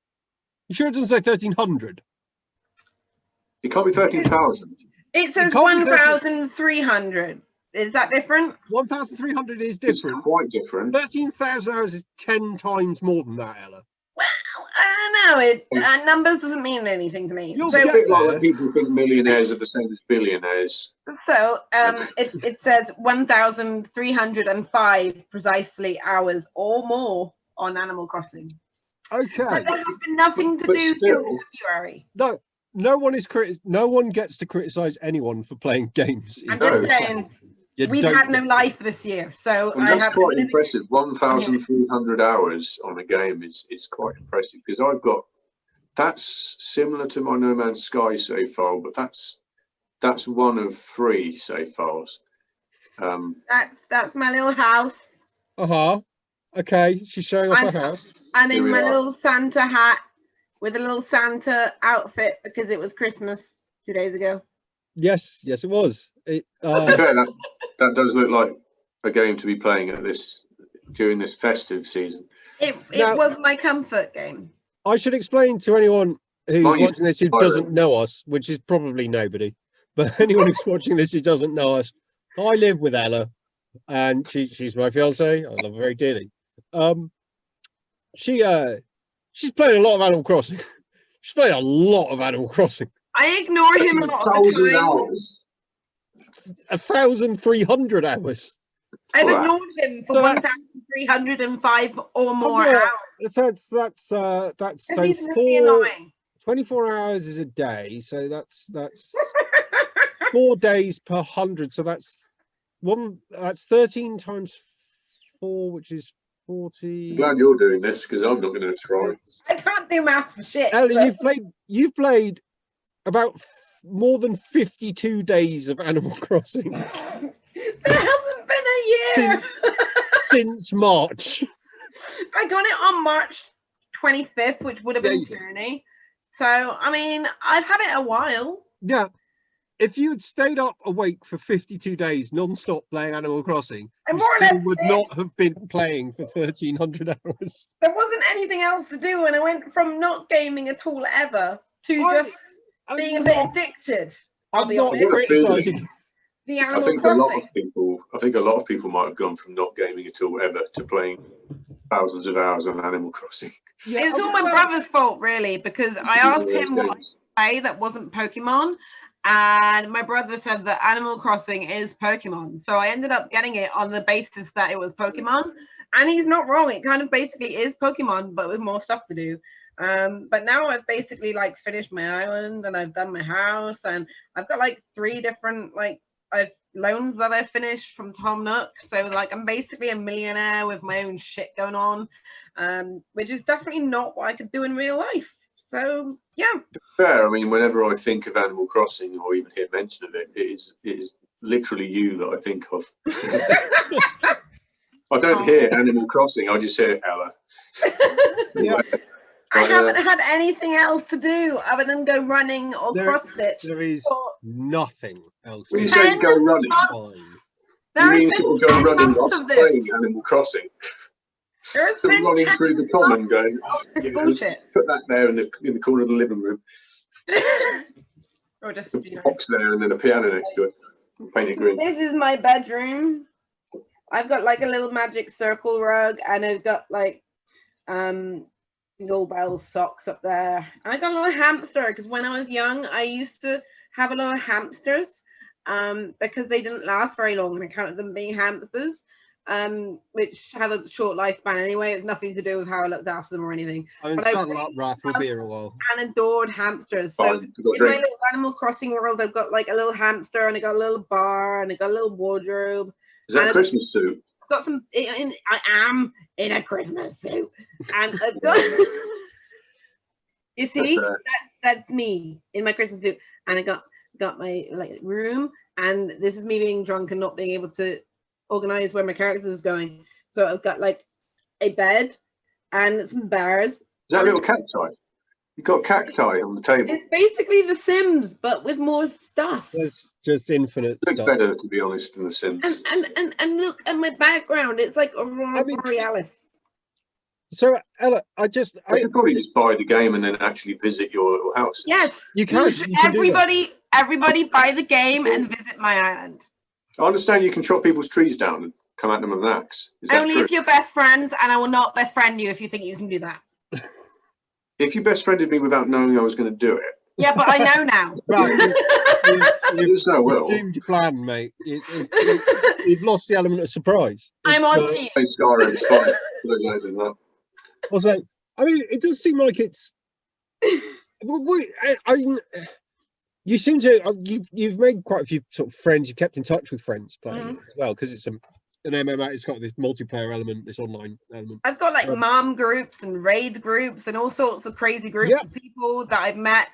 You sure it doesn't say 1,300? It can't be 13,000. It says can't be 1,300. Is that different? 1,300 is It's different. quite different. 13,000 hours is 10 times more than that, Ella. Well, I don't know. Numbers doesn't mean anything to me. You'll So, It's a get bit like there. when people think millionaires are the same as billionaires. it says 1,305 precisely hours or more on Animal Crossing. Okay. But there has been nothing to But do still- till February. No one gets to criticize anyone for playing games. I'm in just Animal saying, Crossing. You we've don't had no get- life this year, so And I that's have quite been living. impressive. 1,300 hours on a game is quite impressive, because that's similar to my No Man's Sky save file, but that's one of 3 save files. That's my little house. Okay, she's showing us her house. I'm Here in we my are. little Santa hat with a little Santa outfit because it was Christmas 2 days ago. Yes, it was. To be fair, that does look like a game to be playing during this festive season. It Now- was my comfort game. I should explain to anyone who's Mine used watching this who to be doesn't know us, which is probably nobody, but anyone who's watching this who doesn't know us, I live with Ella, and she's my fiance. I love her very dearly. She's played a lot of Animal Crossing. She's played a lot of Animal Crossing. I ignore him a lot of the 1,000 time. hours. 1,300 hours. I've Wow. ignored him for So that's- 1,305 or more yeah, hours. So that's Because so he's really annoying. 24 hours is a day, so that's 4 days per 100. So that's 13 times 4, which is 40. I'm glad you're doing this, because I'm not going to try. I can't do math for shit. Ellie, but you've played about more than 52 days of Animal Crossing there hasn't been a year. since March. I got it on March 25th, which would have Yeah, been you did. Journey. So, I mean, I've had it a while. Yeah. If you had stayed up awake for 52 days non-stop playing Animal Crossing, I'm you more or still less would sick. not have been playing for 1,300 hours. There wasn't anything else to do, and I went from not gaming at all ever to just being a bit addicted. I'll I'm be not honest. criticising. The I Animal think a lot Crossing. of people might have gone from not gaming at all ever to playing thousands of hours on Animal Crossing. It's all my brother's fault, really, because I asked him what to play that wasn't Pokemon, and my brother said that Animal Crossing is Pokemon. So I ended up getting it on the basis that it was Pokemon, and he's not wrong. It kind of basically is Pokemon, but with more stuff to do. But now I've basically like finished my island, and I've done my house, and I've got like 3 different loans that I finished from Tom Nook. So like I'm basically a millionaire with my own shit going on, which is definitely not what I could do in real life. So yeah. Fair. I mean, whenever I think of Animal Crossing or even hear mention of it, it is literally you that I think of. I don't hear Animal Crossing. I just hear Ella. Yeah. I haven't had anything else to do other than go running or cross stitch. There is nothing else. When you say go running, you mean sort of go running while playing Animal Crossing? There's Sort of been running through the common, going, bullshit. put that there in the corner of the living room. Or just, A box there and then a piano next to it. Paint it green. This is my bedroom. I've got like a little magic circle rug, and I've got like Jingle Bell socks up there. And I got a little hamster because when I was young, I used to have a lot of hamsters because they didn't last very long on account of them being hamsters, which have a short lifespan anyway. It's nothing to do with how I looked after them or anything. But shuttle up, Rath. We'll be here a while. And adored hamsters. So in my little Animal Crossing world, I've got like a little hamster, and I got a little bar, and I got a little wardrobe. Is that a Christmas suit? I've got some. I am in a Christmas suit, and I've got. You see, that's me in my Christmas suit, and I got my like room, and this is me being drunk and not being able to organize where my character is going. So I've got like a bed and some bars. Is that a little cacti? You've got cacti on the table. It's basically The Sims, but with more stuff. There's just infinite It looks stuff. better, to be honest, than The Sims. And look at my background. It's like Aurora Borealis. So Ella, I could probably just buy the game and then actually visit your little house. Yes, you can. Everybody buy the game and visit my island. I understand you can chop people's trees down and come at them with an axe. Is that Only true? if you're best friends, and I will not best friend you if you think you can do that. If you best friended me without knowing I was going to do it. Yeah, but I know now. Right, There's no will. doomed your plan, mate. You've lost the element of surprise. I'm on to you. Hey, Skyrim, it's fine. No later than that. Also, I mean, it does seem like it's. You seem to you've made quite a few sort of friends. You've kept in touch with friends playing it as well, because it's an MMO. It's got this multiplayer element, this online element. I've got like mom groups and raid groups and all sorts of crazy groups of people that I've met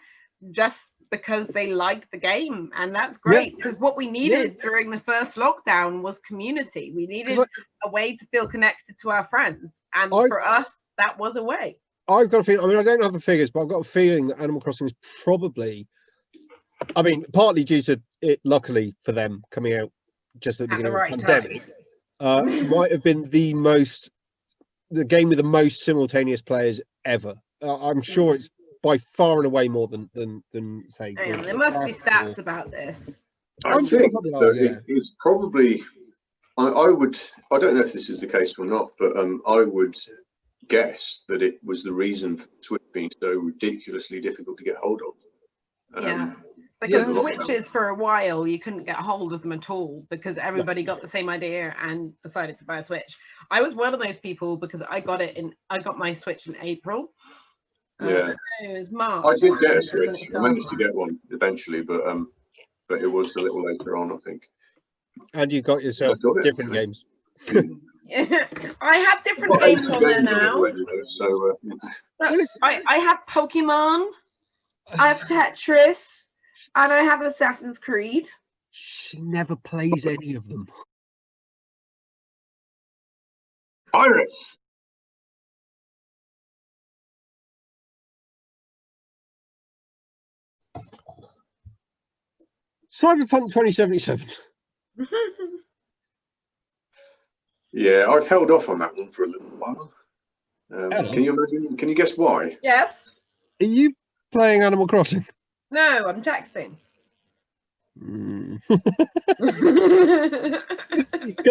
just because they like the game, and that's great, because what we needed during the first lockdown was community. We needed a way to feel connected to our friends, and for us that was a way. I've got a feeling, I mean, I don't have the figures, but I've got a feeling that Animal Crossing is probably, I mean, partly due to it, luckily for them, coming out just at the beginning of the pandemic, might have been the game with the most simultaneous players ever. I'm sure it's by far and away more than say. Hang on, there must be stats about this. I think it's probably. I don't know if this is the case or not, but I would guess that it was the reason for Twitch being so ridiculously difficult to get hold of. Because Switches for a while you couldn't get hold of them at all, because everybody got the same idea and decided to buy a Switch. I was one of those people because I got my Switch in April. Yeah, it was March. I did get a Switch. I managed to get one eventually, but it was a little later on, I think. And you got yourself different games. I have different games on there now. So I have Pokemon, I have Tetris, and I have Assassin's Creed. She never plays any of them. Iris. Cyberpunk 2077. Yeah, I've held off on that one for a little while. Can you imagine? Can you guess why? Yes. Are you playing Animal Crossing? No, I'm texting. Can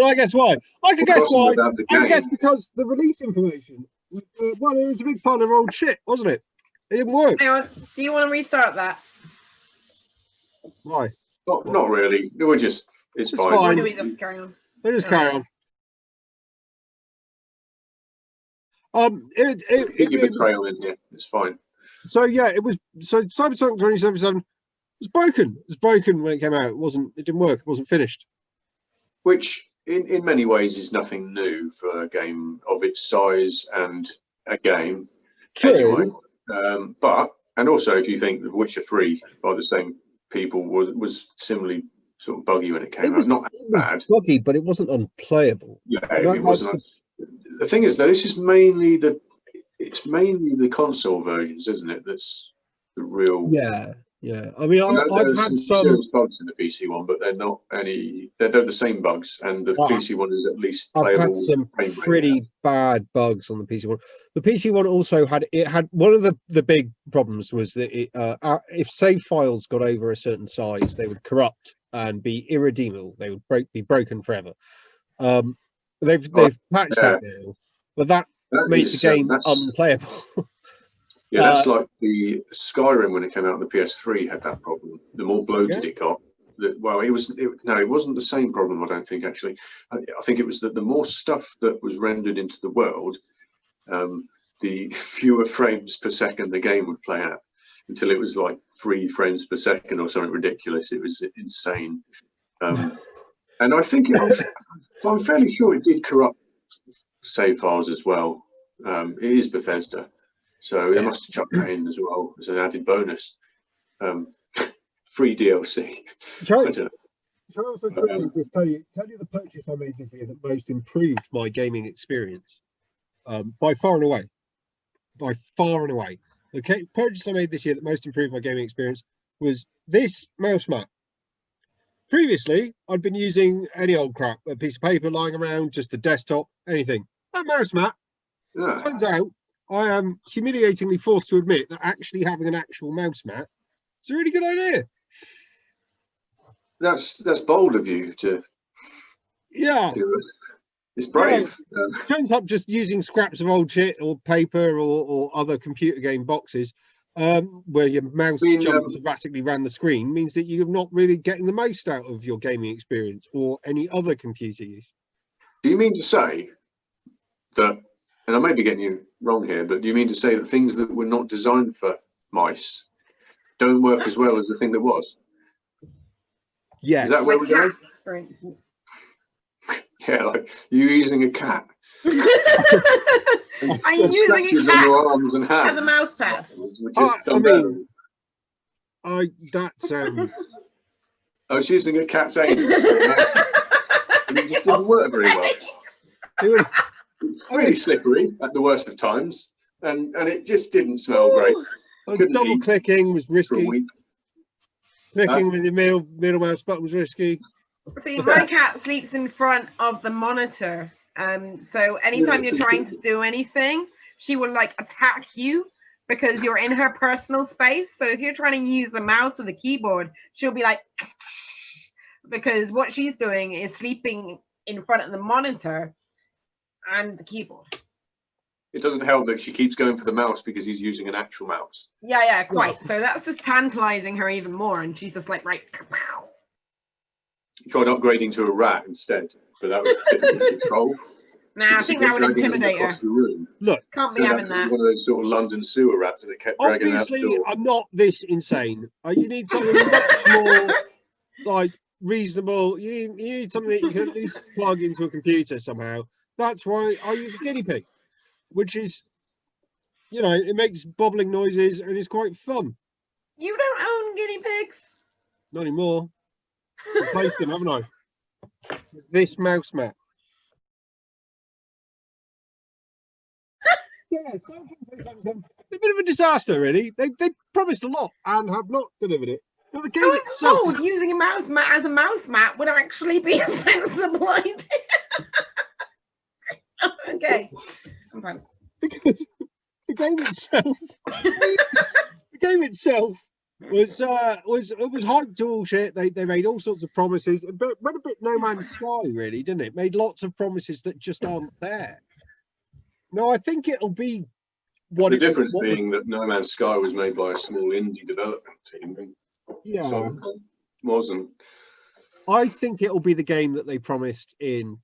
I guess why? I can guess why. I can guess because the release information. Well, it was a big pile of old shit, wasn't it? It didn't work. Hang on. Do you want to restart that? Why? Not really. We're just. It's fine. Or do we just carry on? We'll just carry on. Keep your betrayal in here. It's fine. So yeah, it was. So Cyberpunk 2077 was broken. It was broken when it came out. It didn't work. It wasn't finished. Which, in many ways, is nothing new for a game of its size and a game. True. Anyway, and also, if you think The Witcher 3 by the same people was similarly sort of buggy when it came out. Not bad. Buggy, but it wasn't unplayable. Yeah, it wasn't. The thing is, though, this is mainly the console versions, isn't it? That's the real. Yeah. I mean, I've had some bugs in the PC one, but they're not any. They're the same bugs, and the PC one is at least playable. I've had some pretty bad bugs on the PC one. The PC one also had one of the big problems was that if save files got over a certain size, they would corrupt and be irredeemable. They would be broken forever. They've patched that now, but that made the game unplayable. Yeah, that's like the Skyrim when it came out on the PS3 had that problem. The more bloated it got, it wasn't the same problem. I don't think actually. I think it was that the more stuff that was rendered into the world, the fewer frames per second the game would play at, until it was like 3 frames per second or something ridiculous. It was insane. And I think I'm fairly sure it did corrupt save files as well. It is Bethesda. So they must have chucked that in as well as an added bonus. Free DLC. Charles, just tell you the purchase I made this year that most improved my gaming experience. By far and away. The purchase I made this year that most improved my gaming experience was this mouse mat. Previously, I'd been using any old crap, a piece of paper lying around, just a desktop, anything. That mouse mat, turns out, I am humiliatingly forced to admit that actually having an actual mouse mat is a really good idea. That's bold of you to. Yeah. It's brave. Turns up just using scraps of old shit or paper or other computer game boxes where your mouse jumps erratically around the screen means that you're not really getting the most out of your gaming experience or any other computer use. Do you mean to say that, and I may be getting you wrong here, but do you mean to say that things that were not designed for mice don't work as well as the thing that was? Yes. Is that where we're going? Yeah, like you using a cat. I'm using a cat arms and hands as a mouse pad. That sounds. I was using a cat's anus. And it just didn't work very well. Really slippery at the worst of times, and it just didn't smell great. Double clicking was risky. Clicking with your middle mouse button was risky. See, my cat sleeps in front of the monitor. So anytime you're trying to do anything, she will like attack you because you're in her personal space. So if you're trying to use the mouse or the keyboard, she'll be like, because what she's doing is sleeping in front of the monitor and the keyboard. It doesn't help that she keeps going for the mouse because he's using an actual mouse. Yeah, quite. So that's just tantalizing her even more, and she's just like, right. You tried upgrading to a rat instead, but that was difficult to control. Nah, I think that would intimidate her. Look, can't be having that. One of those sort of London sewer rats that kept dragging out the door. Obviously, I'm not this insane. You need something much more like reasonable. You need something that you can at least plug into a computer somehow. That's why I use a guinea pig, which is, it makes bubbling noises and is quite fun. You don't own guinea pigs? Not anymore. Replaced them, haven't I? This mouse mat. Yeah, they're a bit of a disaster, really. They promised a lot and have not delivered it. But the game itself, using a mouse mat as a mouse mat would actually be a sensible idea. Okay, I'm fine. Because the game itself was hyped to all shit. They made all sorts of promises. But went a bit No Man's Sky, really, didn't it? Made lots of promises that just aren't there. No, I think it'll be what the difference being that No Man's Sky was made by a small indie development team. Yeah, so wasn't. I think it'll be the game that they promised in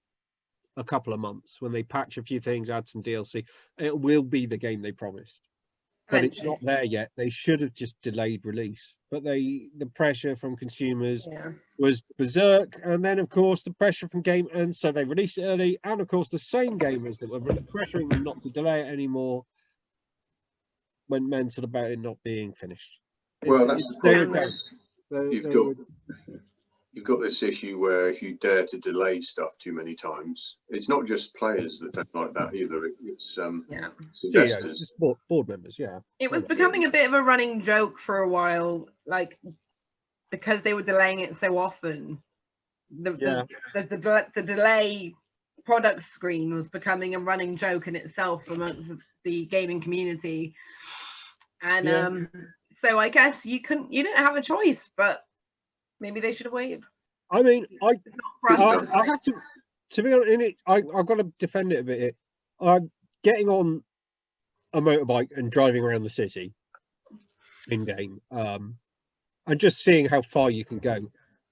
a couple of months when they patch a few things, add some DLC. It will be the game they promised, but it's not there yet. They should have just delayed release, but the pressure from consumers was berserk, and then of course the pressure from game, and so they released it early, and of course the same gamers that were pressuring them not to delay it anymore went mental about it not being finished. Well, that's you've got you've got this issue where if you dare to delay stuff too many times, it's not just players that don't like that either. It's investors. Just board members. Yeah, it was becoming a bit of a running joke for a while, like because they were delaying it so often. The delay product screen was becoming a running joke in itself amongst the gaming community, and so I guess you didn't have a choice, but maybe they should have waited. I mean, I have to be honest, in it, I've got to defend it a bit. I'm getting on a motorbike and driving around the city in game, and just seeing how far you can go.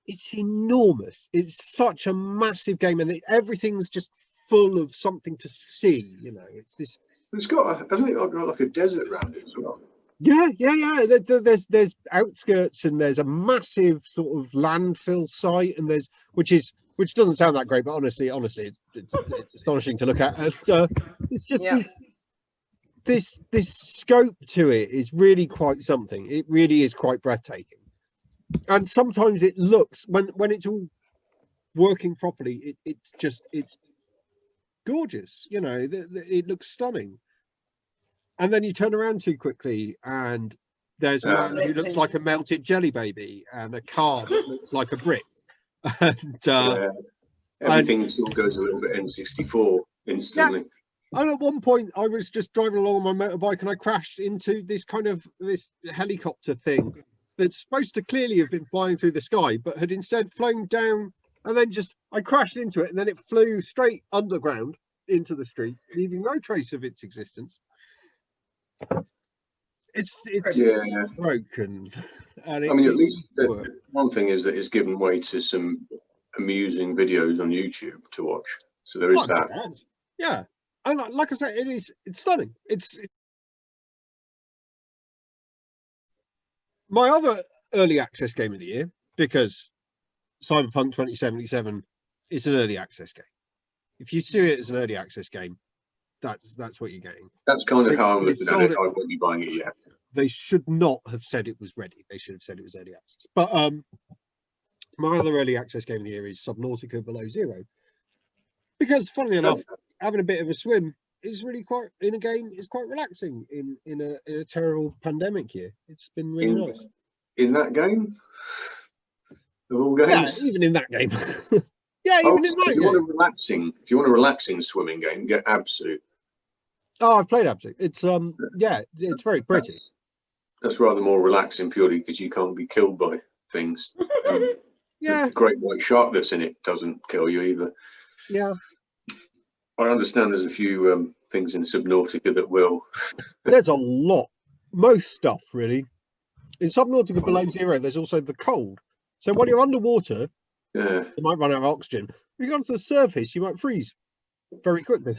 It's enormous. It's such a massive game, and everything's just full of something to see. You know, it's this. It's got, hasn't it got like a desert around it as well? Yeah. There's outskirts, and there's a massive sort of landfill site, and which doesn't sound that great, but honestly, it's astonishing to look at. And, it's just this scope to it is really quite something. It really is quite breathtaking, and sometimes it looks when it's all working properly, it's gorgeous. You know, it looks stunning. And then you turn around too quickly, and there's a man who looks like a melted jelly baby, and a car that looks like a brick. And everything sort of goes a little bit N64 instantly. Yeah. And at one point, I was just driving along on my motorbike, and I crashed into this helicopter thing that's supposed to clearly have been flying through the sky, but had instead flown down, and then I crashed into it, and then it flew straight underground into the street, leaving no trace of its existence. It's broken. And I mean, at least one thing is that it's given way to some amusing videos on YouTube to watch. So there is that. Yeah, and like I said, it's stunning. It's my other early access game of the year, because Cyberpunk 2077 is an early access game. If you see it as an early access game, that's what you're getting. That's kind of how I'm looking at it. I won't be buying it yet. They should not have said it was ready. They should have said it was early access. But my other early access game of the year is Subnautica Below Zero, because funnily enough, having a bit of a swim is really quite relaxing in a terrible pandemic year. It's been really nice. In that game, of all games, yeah, even in that game. Yeah, even in that game. If you want a relaxing swimming game, get Absu. Oh, I've played Absu. It's it's very pretty. That's rather more relaxing purely because you can't be killed by things. Yeah. The great white shark that's in it doesn't kill you either. Yeah. I understand there's a few things in Subnautica that will. There's a lot. Most stuff, really. In Subnautica Below Zero, there's also the cold. So while you're underwater, you might run out of oxygen. If you go onto the surface, you might freeze very quickly.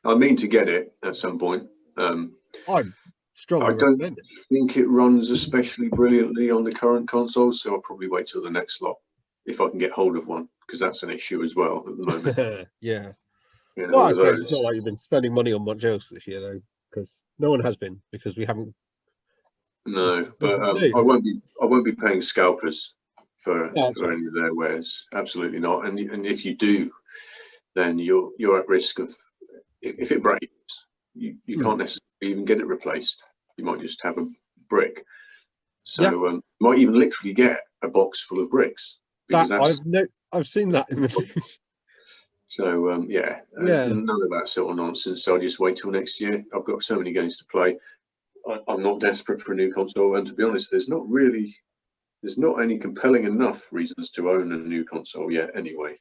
I mean to get it at some point. I'm strongly I don't think it runs especially brilliantly on the current consoles, so I'll probably wait till the next slot if I can get hold of one, because that's an issue as well at the moment. Yeah. You know, Well, I suppose it's not like you've been spending money on much else this year, though, because no one has been, because we haven't. No, but I won't be paying scalpers for any of their wares. Absolutely not. And if you do, then you're at risk of, if it breaks, you can't necessarily even get it replaced. You might just have a brick. So you might even literally get a box full of bricks. I've seen that in the news. So none of that sort of nonsense. So I'll just wait till next year. I've got so many games to play. I'm not desperate for a new console, and to be honest, there's not any compelling enough reasons to own a new console yet. Anyway,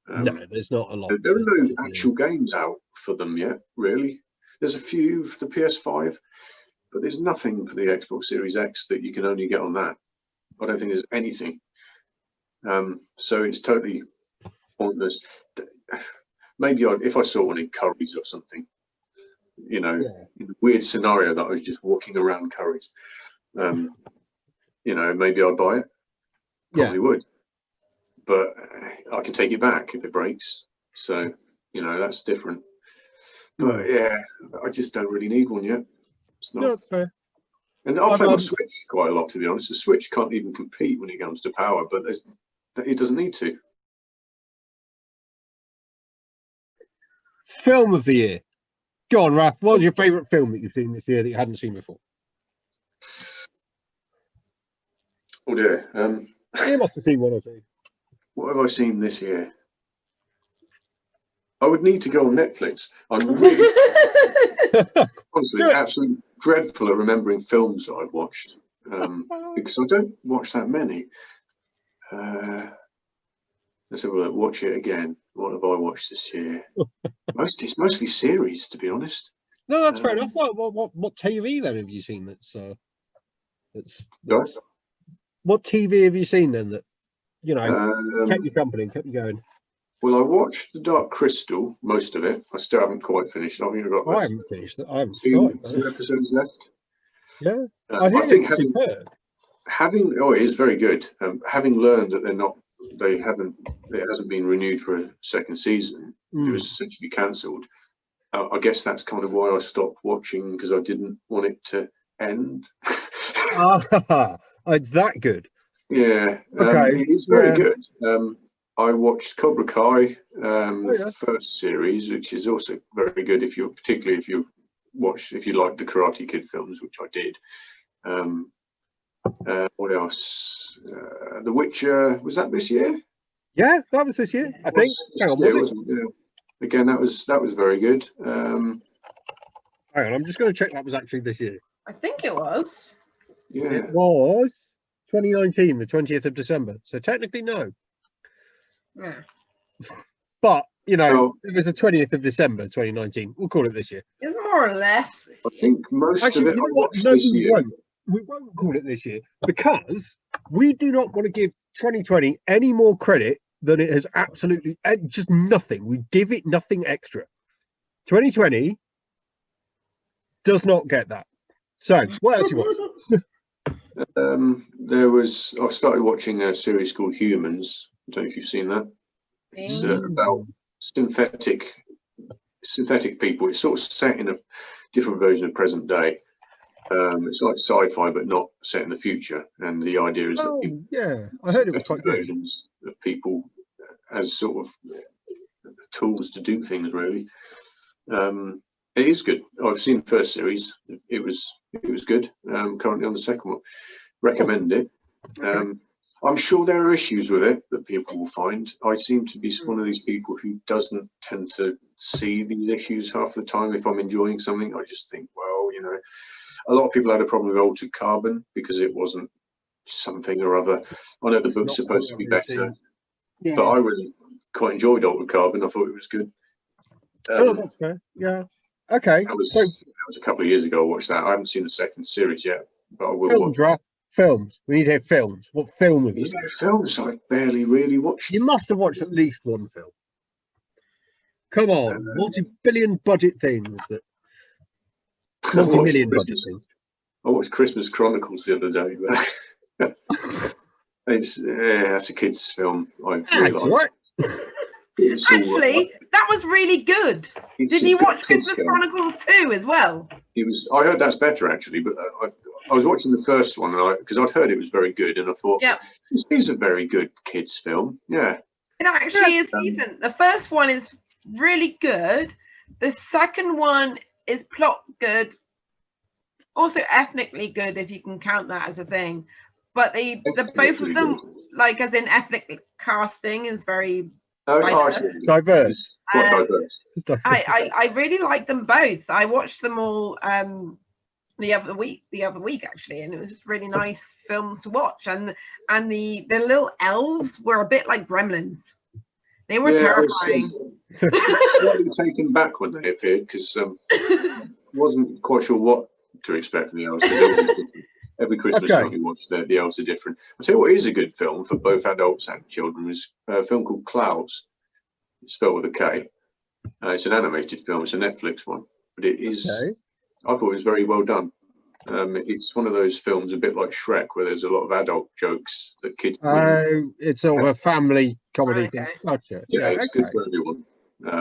no, there's not a lot. There are no actual games out for them yet, really. There's a few for the PS5, but there's nothing for the Xbox Series X that you can only get on that. I don't think there's anything. So it's totally pointless. Maybe if I saw one in Curry's or something, you know, in a weird scenario that I was just walking around Curry's, you know, maybe I'd buy it. Probably would. But I can take it back if it breaks. So, you know, that's different. But yeah, I just don't really need one yet. It's not. No, it's fair. And I play my Switch quite a lot, to be honest. The Switch can't even compete when it comes to power, but it doesn't need to. Film of the year. Go on, Rath. What was your favourite film that you've seen this year that you hadn't seen before? Oh dear. You must have seen one or two. What have I seen this year? I would need to go on Netflix. I'm really, honestly, absolutely dreadful at remembering films that I've watched because I don't watch that many. Let's have a look. Watch it again. What have I watched this year? It's mostly series, to be honest. No, that's fair enough. What TV then have you seen that's what TV have you seen then that kept you company and kept you going? Well, I watched The Dark Crystal, most of it. I still haven't quite finished. I haven't finished it. I haven't started. 2 episodes left. Yeah, I think it is very good. Having learned that it hasn't been renewed for a second season. It was essentially cancelled. I guess that's kind of why I stopped watching, because I didn't want it to end. It's that good. Yeah. Okay. It is very good. I watched Cobra Kai, the first series, which is also very good particularly if you like the Karate Kid films, which I did. What else? The Witcher, was that this year? Yeah, that was this year, I think. Hang on, was it? Yeah. Again, that was very good. Hang on, I'm just going to check that was actually this year. I think it was. Yeah. It was 2019, the 20th of December. So technically, no. Yeah. But, it was the 20th of December, 2019. We'll call it this year. It's more or less. I think most Actually, of it. We won't call it this year because we do not want to give 2020 any more credit than it has absolutely just nothing. We give it nothing extra. 2020 does not get that. So, what else you watch? I've started watching a series called Humans. I don't know if you've seen that. It's about synthetic people. It's sort of set in a different version of present day. It's like sci-fi, but not set in the future. And the idea is that I heard it was quite good. Versions of people as sort of tools to do things. Really, it is good. I've seen the first series. It was good. Currently on the second one. Recommend it. I'm sure there are issues with it that people will find. I seem to be one of these people who doesn't tend to see these issues half the time. If I'm enjoying something, I just think, well, a lot of people had a problem with Altered Carbon because it wasn't something or other. I know the book's supposed to be better, but I really quite enjoyed Altered Carbon. I thought it was good. That's fair. Yeah. Okay. That was a couple of years ago I watched that. I haven't seen the second series yet, but I will watch. Rath. Films. We need to hear films. What film have you seen? Films I barely really watched. You must have watched at least one film. Come on, multi-billion budget things that. Multi-million budget things. I watched Christmas Chronicles the other day, but that's a kid's film. That's right. Actually, that was really good. Did you watch Christmas Chronicles 2 as well? I heard that's better actually, but I was watching the first one because I'd heard it was very good, and I thought, this is a very good kids film. Yeah. It actually is decent. The first one is really good. The second one is plot good, also ethnically good, if you can count that as a thing. But the both of them, like as in ethnic casting, is very diverse. Quite diverse. I really like them both. I watched them all the other week actually, and it was just really nice films to watch. And the little elves were a bit like gremlins. They were terrifying. I was taken back when they appeared because wasn't quite sure what to expect from the elves. Every Christmas film you watch, the elves are different. I'll tell you what is a good film for both adults and children is a film called Clouds. It's spelled with a K. It's an animated film. It's a Netflix one, but it is. I thought it was very well done. It's one of those films, a bit like Shrek, where there's a lot of adult jokes that kids. It's sort of a family comedy thing. Gotcha. Yeah, it's good for everyone.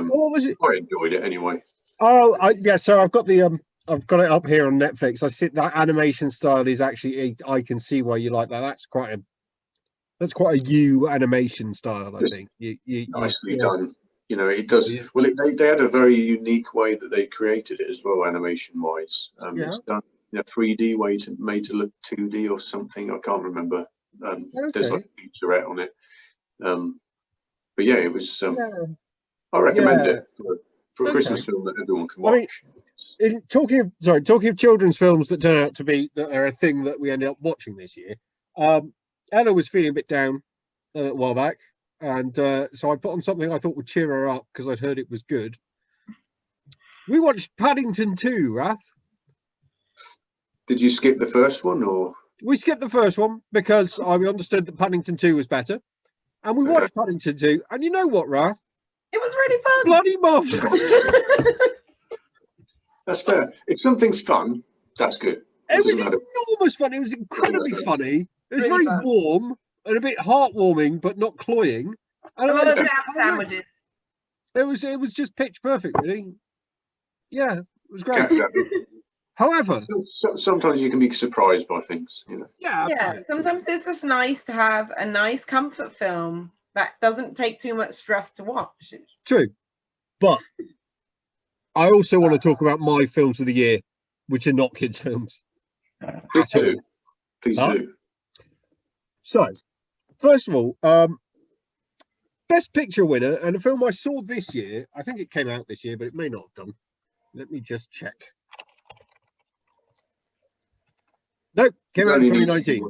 What was it? I enjoyed it anyway. So I've got the I've got it up here on Netflix. I see that animation style is actually. I can see why you like that. That's quite a you animation style. I think Nicely done. You know, it does. Well, they had a very unique way that they created it as well, animation wise. It's done in a 3D way made to look 2D or something. I can't remember. There's like a featurette on it. But yeah, it was. I recommend it for a Christmas film that everyone can watch. I mean, talking of children's films that turn out to be that they're a thing that we ended up watching this year. Ella was feeling a bit down a while back, and so I put on something I thought would cheer her up because I'd heard it was good. We watched Paddington 2, Rath. Did you skip the first one, or? We skipped the first one because I understood that Paddington 2 was better, and we watched Paddington 2. And you know what, Rath? It was really fun. Bloody marvelous. That's fair. If something's fun, that's good. It was enormous fun. It was incredibly funny. It was very warm and a bit heartwarming, but not cloying. And a lot of jam sandwiches. It was just pitch perfect, really. Yeah, it was great. However, sometimes you can be surprised by things, you know. Yeah. Sometimes it's just nice to have a nice comfort film that doesn't take too much stress to watch. True, but I also want to talk about my films of the year, which are not kids' films. Please do. So, first of all, Best Picture winner, and a film I saw this year. I think it came out this year, but it may not have done. Let me just check. Nope, came out in 2019.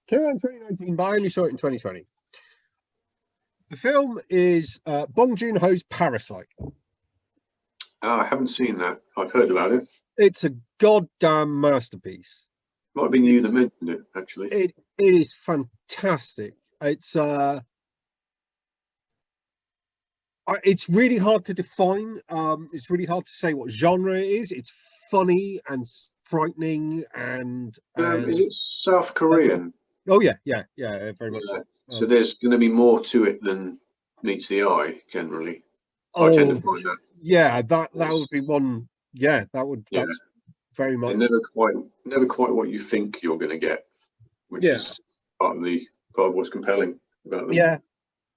Came out in 2019, but I only saw it in 2020. The film is Bong Joon-ho's Parasite. Oh, I haven't seen that. I've heard about it. It's a goddamn masterpiece. Might have been you that mentioned it, actually. It is fantastic. It's really hard to define. It's really hard to say what genre it is. It's funny and frightening and is it South Korean? Oh yeah, very much so. So there's going to be more to it than meets the eye, generally. I tend to find that. Yeah, that would be one. Yeah, that's very much. Never quite what you think you're going to get, which is part of what's compelling about them. Yeah,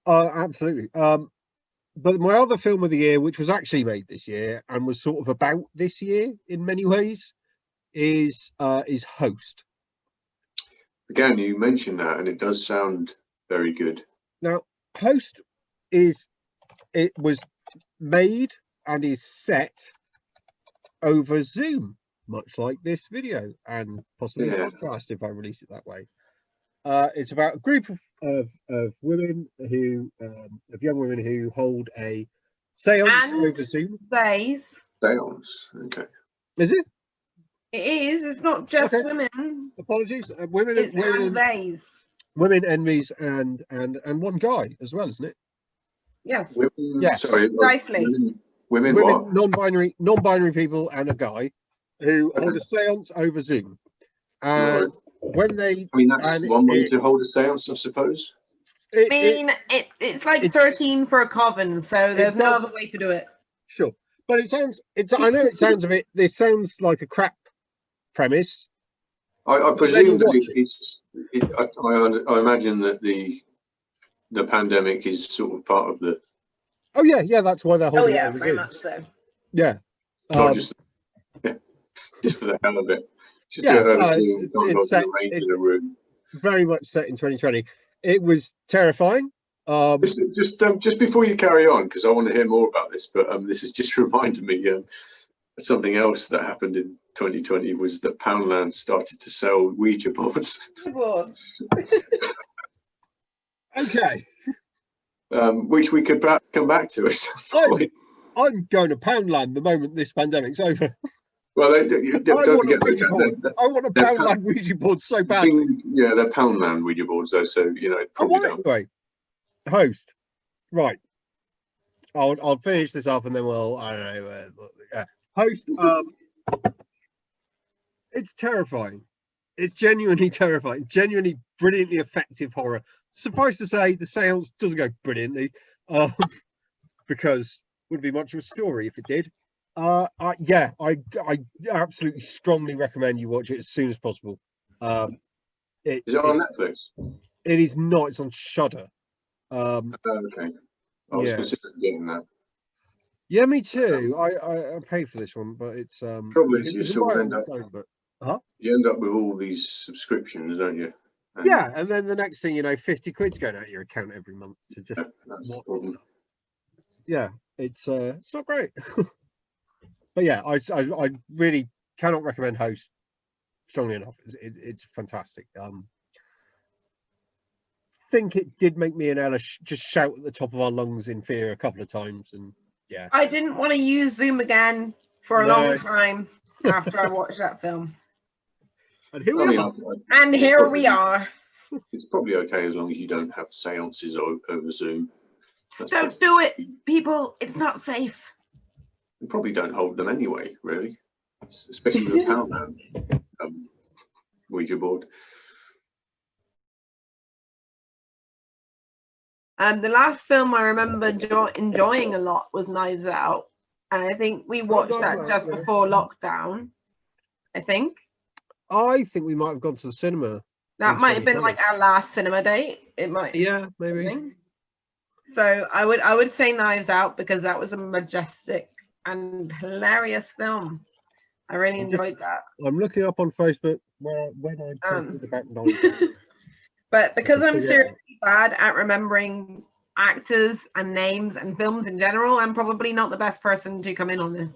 absolutely. But my other film of the year, which was actually made this year and was sort of about this year in many ways, is Host. Again, you mentioned that, and it does sound very good. Now, Host was made and is set over Zoom, much like this video and possibly a podcast if I release it that way. It's about a group of women who of young women who hold a seance over Zoom. Seance, okay. Is it? It is. It's not just women. Apologies, women, enemies, and one guy as well, isn't it? Yes. Sorry. Precisely. Women what? non-binary people, and a guy who hold a seance over Zoom. And when they, that's one way to hold a seance, I suppose. It's like 13 for a coven, so there's no other way to do it. Sure, but I know it sounds a bit. This sounds like a crap premise. I presume that I imagine that the pandemic is sort of part of the. Oh yeah, that's why they're holding it over very Zoom. much so. Yeah, not just for the hell of it. It's set, in a room. Very much set in 2020. It was terrifying. Just before you carry on, because I want to hear more about this, but this has just reminded me something else that happened in 2020 was that Poundland started to sell Ouija boards. Okay. Which we could perhaps come back to at some point. I'm going to Poundland the moment this pandemic's over. Well, I want a Poundland Ouija board so badly. They're Poundland Ouija boards, though, so probably don't. Anyway, Host. Right. I'll finish this up and then I don't know. Host. It's terrifying. It's genuinely terrifying. Genuinely brilliantly effective horror. Suffice to say, the seance doesn't go brilliantly, because it wouldn't be much of a story if it did. Yeah, I absolutely strongly recommend you watch it as soon as possible. Is it on Netflix? It is not. It's on Shudder. Okay. I was considering getting that. Yeah, me too. I paid for this one, but it's Probably you it's sort of on its own, but you end up with all these subscriptions, don't you? And yeah, and then the next thing you know, 50 quid's going out of your account every month to just watch stuff. Yeah, it's not great. But yeah, I really cannot recommend Host strongly enough. It's fantastic. Think it did make me and Ella just shout at the top of our lungs in fear a couple of times, and yeah, I didn't want to use Zoom again for a long time after I watched that film. And here we are. And here we are. It's probably okay as long as you don't have seances over Zoom. Don't do it, people. It's not safe. You probably don't hold them anyway, really. Especially with a Poundland Ouija board. The last film I remember enjoying a lot was Knives Out. And I think we watched that just before lockdown. I think we might have gone to the cinema. That might have been like our last cinema date. It might. Yeah, maybe. So I would say Knives Out because that was a majestic and hilarious film. I really enjoyed that. I'm looking up on Facebook when I posted about Knives Out. But because I'm seriously bad at remembering actors and names and films in general, I'm probably not the best person to come in on this.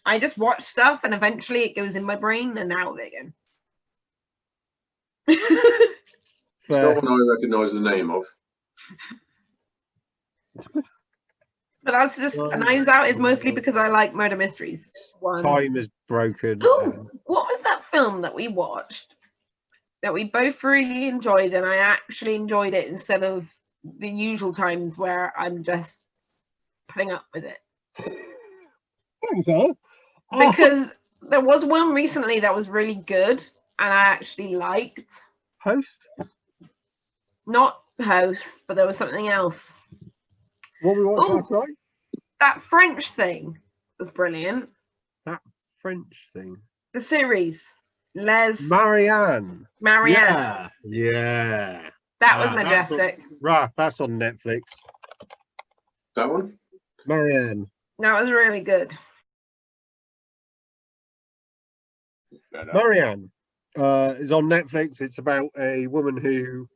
I just watch stuff and eventually it goes in my brain and out of it again. No one I recognise the name of. But that's just Knives Out is mostly because I like murder mysteries. Time is broken. Oh, what was that film that we watched that we both really enjoyed, and I actually enjoyed it instead of the usual times where I'm just putting up with it? Thanks, Al. Because there was one recently that was really good and I actually liked. Host? Not Host, but there was something else. What we watched last night? That French thing was brilliant. That French thing? The series. Marianne. Yeah. That was majestic. Rath, that's on Netflix. That one? Marianne. That was really good. Marianne is on Netflix. It's about a woman who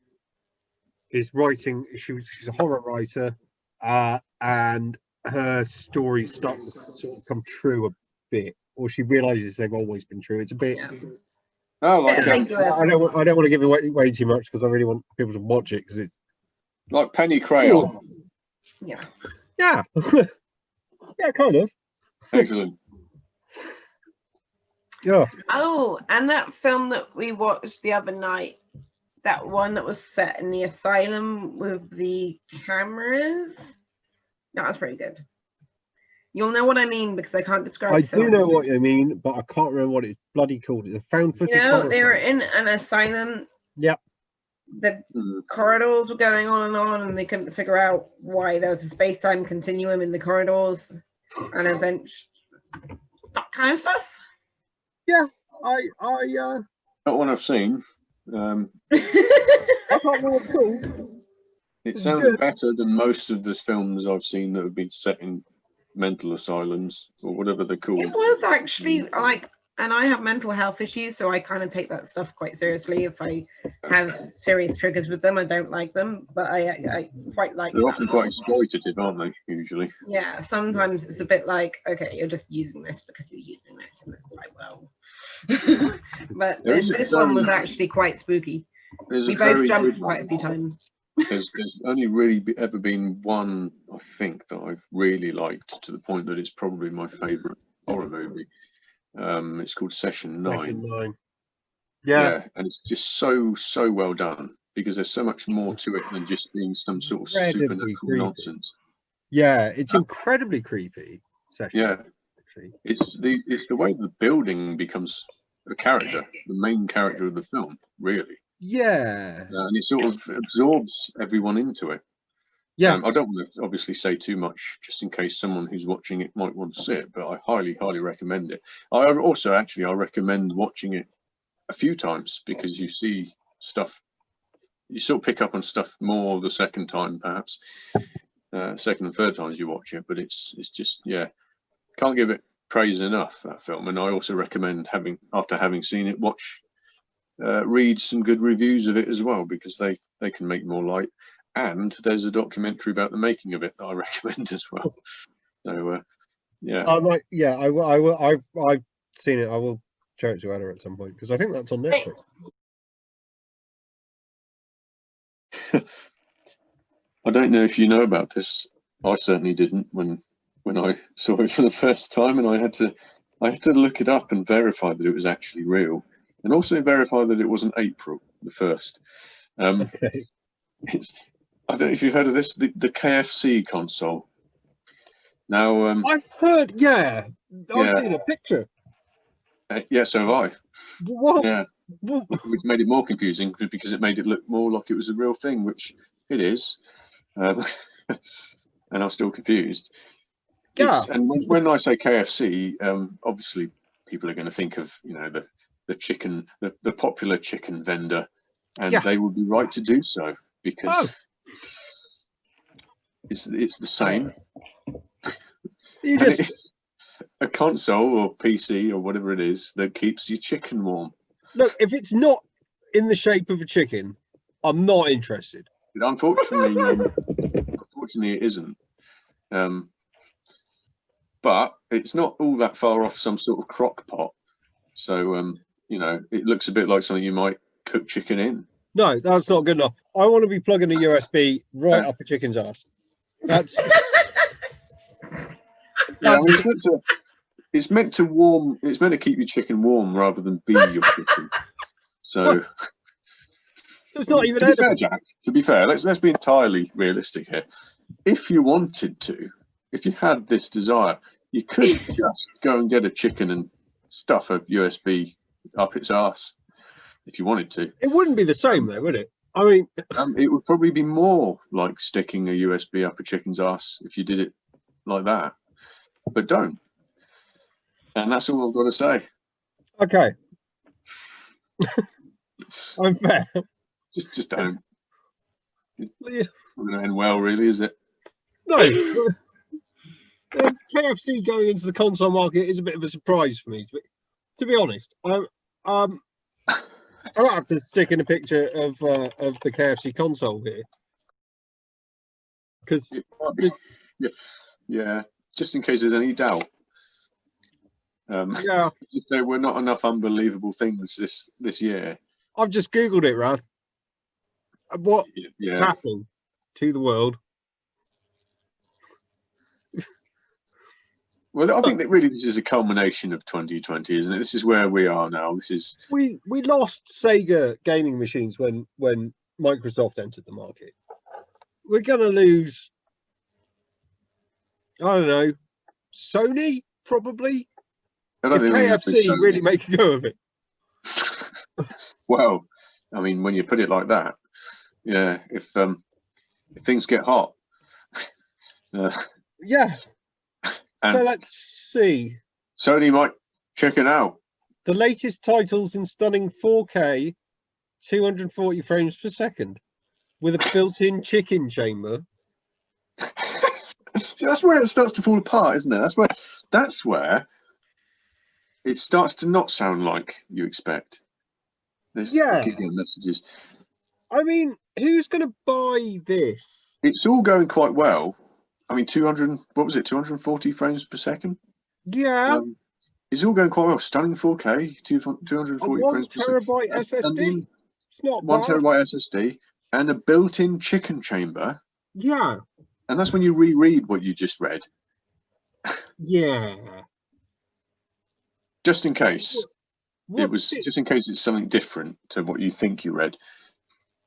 is writing. She's a horror writer, and her stories start to sort of come true a bit, or she realizes they've always been true. It's a bit. Yeah. Oh, like I don't want to give it way too much because I really want people to watch it because it's like Penny Crayon. Yeah. Yeah, kind of. Excellent. Yeah. Oh, and that film that we watched the other night, that one that was set in the asylum with the cameras, that was pretty good. You'll know what I mean because I can't describe. I do know what you mean, but I can't remember what it's bloody called. It's a found footage. You know, they were in an asylum. Yep. The corridors were going on, and they couldn't figure out why there was a space-time continuum in the corridors, and eventually that kind of stuff. Yeah, not one I've seen. I can't know what it's called. It sounds better than most of the films I've seen that have been set in mental asylums or whatever they're called. It was actually like, and I have mental health issues, so I kind of take that stuff quite seriously. If I have serious triggers with them, I don't like them, but I quite like them. They're often quite exploitative, aren't they, usually? Yeah, sometimes it's a bit like, okay, you're just using this because you're using this, and it's quite well. But this one was actually quite spooky. We both jumped quite a few times. There's only really ever been one, I think, that I've really liked to the point that it's probably my favourite horror movie. It's called Session 9. Session 9. Yeah, and it's just so well done because there's so much more to it than just being some sort of supernatural nonsense. Yeah, it's incredibly creepy. Session. Yeah, it's the way the building becomes a character, the main character of the film, really. Yeah, and it sort of absorbs everyone into it. Yeah. I don't want to obviously say too much, just in case someone who's watching it might want to see it, but I highly, highly recommend it. I also actually I recommend watching it a few times, because you see stuff, you sort of pick up on stuff more the second time, perhaps second and third times you watch it. But it's just, yeah, can't give it praise enough, that film. And I also recommend, after having seen it, read some good reviews of it as well, because they can make more light. And there's a documentary about the making of it that I recommend as well. So yeah. I will. I've seen it. I will show it to Anna at some point, because I think that's on Netflix. I don't know if you know about this. I certainly didn't when I saw it for the first time, and I had to look it up and verify that it was actually real, and also verify that it wasn't April the 1st. Okay. I don't know if you've heard of this, the KFC console. Now, I've heard. Yeah, I've seen a picture. Yeah, so have I. What? Yeah, What? which made it more confusing, because it made it look more like it was a real thing, which it is. And I'm still confused. Yeah. And when I say KFC, obviously people are going to think of, you know, the chicken, the popular chicken vendor, and they would be right to do so, because it's the same. You just a console or PC or whatever it is that keeps your chicken warm. look. If it's not in the shape of a chicken, I'm not interested. But unfortunately, it isn't. But it's not all that far off some sort of crock pot. So, you know, it looks a bit like something you might cook chicken in. No, that's not good enough. I want to be plugging a USB right up a chicken's ass. That's yeah, it's meant to warm. It's meant to keep your chicken warm rather than be your chicken. So it's not even edible. Jack, to be fair, let's be entirely realistic here. If you wanted to, if you had this desire, you could just go and get a chicken and stuff a USB up its arse if you wanted to. It wouldn't be the same though, would it? I mean, it would probably be more like sticking a USB up a chicken's arse if you did it like that. But don't. And that's all I've got to say. Okay. I'm fair. Just don't. It's Yeah. not going to end well, really, is it? No. KFC going into the console market is a bit of a surprise for me, to be honest. I don't have to stick in a picture of the KFC console here, because yeah, just in case there's any doubt. There were not enough unbelievable things this year. I've just googled it, Rath. What is happening to the world? Well, I think that really this is a culmination of 2020, isn't it? This is where we are now. This is we lost Sega gaming machines when Microsoft entered the market. We're gonna lose, I don't know, Sony probably. If KFC really make a go of it. Well, I mean, when you put it like that, yeah. If things get hot, yeah. So let's see. Sony might check it out. The latest titles in stunning 4K, 240 frames per second, with a built-in chicken chamber. See, that's where it starts to fall apart, isn't it? That's where it starts to not sound like you expect. There's giving messages. I mean, who's going to buy this? It's all going quite well. I mean, 240 frames per second? Yeah. It's all going quite well. Stunning 4K, 240 frames per second. 1 terabyte SSD? It's not 1 bad. terabyte SSD and a built-in chicken chamber. Yeah. And that's when you reread what you just read. Yeah. Just in case. Just in case it's something different to what you think you read.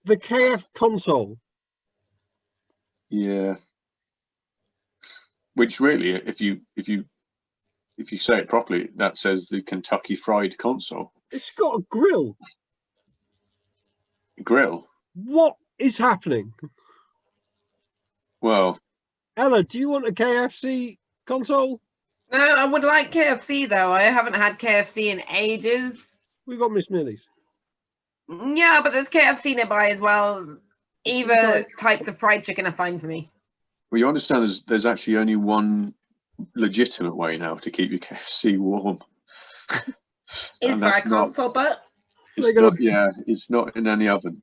The KF console. Yeah. Which really, if you say it properly, that says the Kentucky Fried Console. It's got a grill. Grill? What is happening? Well, Ella, do you want a KFC console? No, I would like KFC though. I haven't had KFC in ages. We got Miss Millie's. Yeah, but there's KFC nearby as well. Either types of fried chicken are fine for me. well, you understand there's actually only one legitimate way now to keep your KFC warm. Is And that's fried not- console, but It's They're not, yeah, it's not in any oven.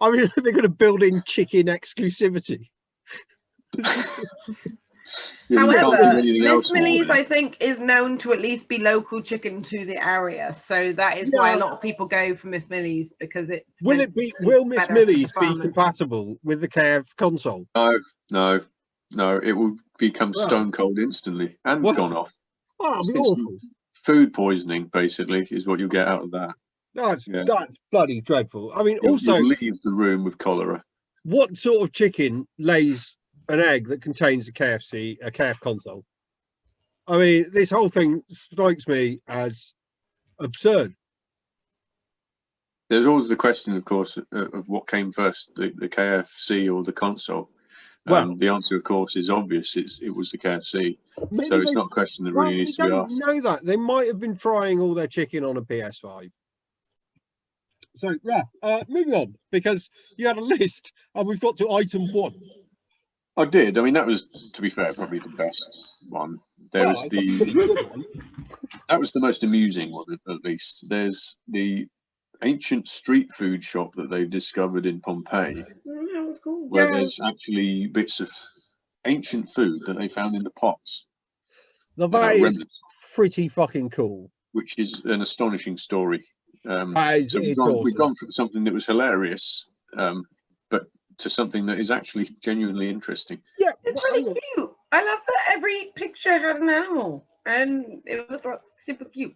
I mean, they're going to build in chicken exclusivity. Yeah, you can't do however, anything Miss else warm Millie's, in it. I think, is known to at least be local chicken to the area. So that is why a lot of people go for Miss Millie's, because it's Will Miss better for Millie's be farmers. compatible with the KF console? No, it will become Well, stone cold instantly and well, gone off. Oh, that'd be It's awful. Food poisoning, basically, is what you'll get out of that. That's Yeah. that's bloody dreadful. I mean, You'll also, leave the room with cholera. what sort of chicken lays an egg that contains a KF console? I mean, this whole thing strikes me as absurd. There's always the question, of course, of what came first, the KFC or the console. Well, The answer, of course, is obvious. It was the KFC. maybe So it's they- not a question that well, really we needs to be don't asked. know that. They might have been frying all their chicken on a PS5. So, Rath, moving on, because you had a list and we've got to item 1. I did. I mean, that was, to be fair, probably the best one. There Well, was it's a pretty good one. that was the most amusing one, at least. There's the ancient street food shop that they've discovered in Pompeii, That was cool. where Yeah. there's actually bits of ancient food that they found in the pots, That is remnants, pretty fucking cool. which is an astonishing story. It's So we've awesome. gone from something that was hilarious, but to something that is actually genuinely interesting. Yeah, It's well, hang really on. cute. I love that every picture had an animal, and it was like super cute.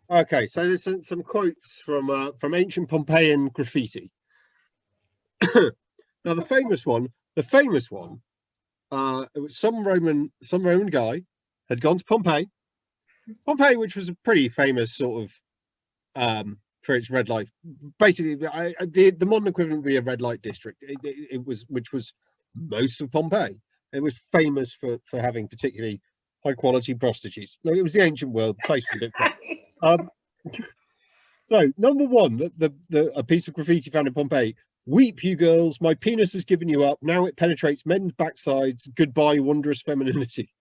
Okay, so there's some quotes from ancient Pompeian graffiti. Now the famous one, it was some Roman guy had gone to Pompeii, which was a pretty famous sort of for its red light. Basically, the modern equivalent would be a red light district. Which was most of Pompeii. It was famous for having particularly high quality prostitutes. Like, it was the ancient world. The place was a bit fun. So number 1, a piece of graffiti found in Pompeii. Weep, you girls, my penis has given you up. Now it penetrates men's backsides. Goodbye, wondrous femininity.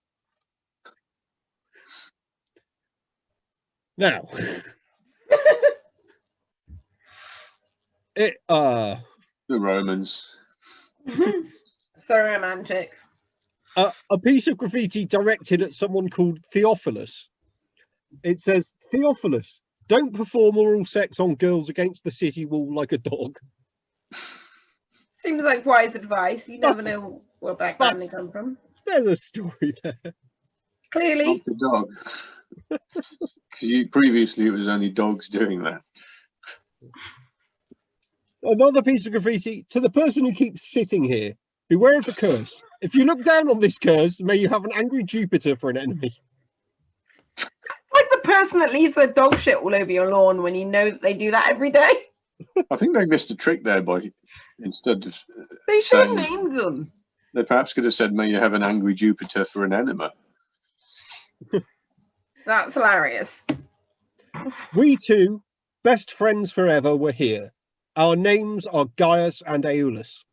Now, The Romans. So romantic. a piece of graffiti directed at someone called Theophilus. It says, Theophilus, don't perform oral sex on girls against the city wall like a dog. Seems like wise advice. You never That's- know what background they come from. There's a story there. Clearly. Not the dog. Previously, it was only dogs doing that. Another piece of graffiti, to the person who keeps sitting here, beware of the curse. If you look down on this curse, may you have an angry Jupiter for an enemy. Like the person that leaves their dog shit all over your lawn when you know that they do that every day. I think they missed a trick there by instead of They should saying, name them. they perhaps could have said, "May you have an angry Jupiter for an enema." That's hilarious. We two, best friends forever, were here. Our names are Gaius and Aeolus.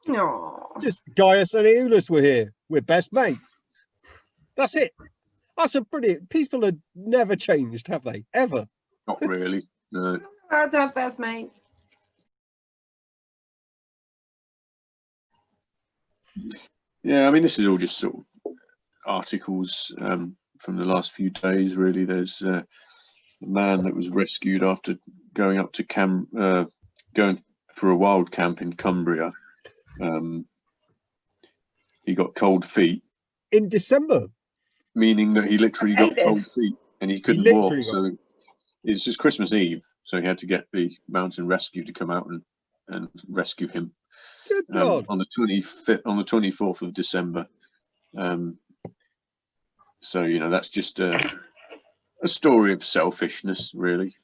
Aww. Just Gaius and Aeolus were here. We're best mates. That's it. That's a brilliant. People have never changed, have they? Ever? Not really. No. Hard to have best mates. Yeah, I mean, this is all just sort of articles from the last few days. Really, there's a man that was rescued after going up to going for a wild camp in Cumbria. He got cold feet, In December. meaning that he literally got Hated. cold feet and he couldn't walk. literally So it's just Christmas Eve, so he had to get the mountain rescue to come out and rescue him. Good God. On the 25th, on the 24th of December. So, you know, that's just a story of selfishness, really.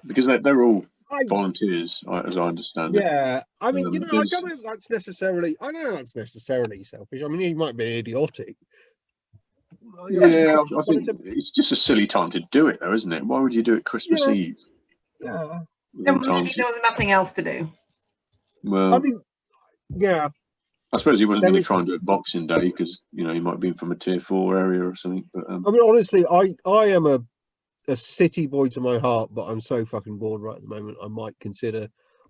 Because they're all volunteers, as I understand it. Yeah, I mean, I there's- don't know if that's necessarily. I don't know if that's necessarily selfish. I mean, he might be idiotic. Yeah, I think it's just a silly time to do it, though, isn't it? Why would you do it Christmas Eve? Yeah. Maybe there was nothing else to do. Well, I mean, yeah. I suppose he wasn't going to try and do it Boxing Day because he might be from a tier 4 area or something. But I mean, honestly, I am a city boy to my heart, but I'm so fucking bored right at the moment. I might consider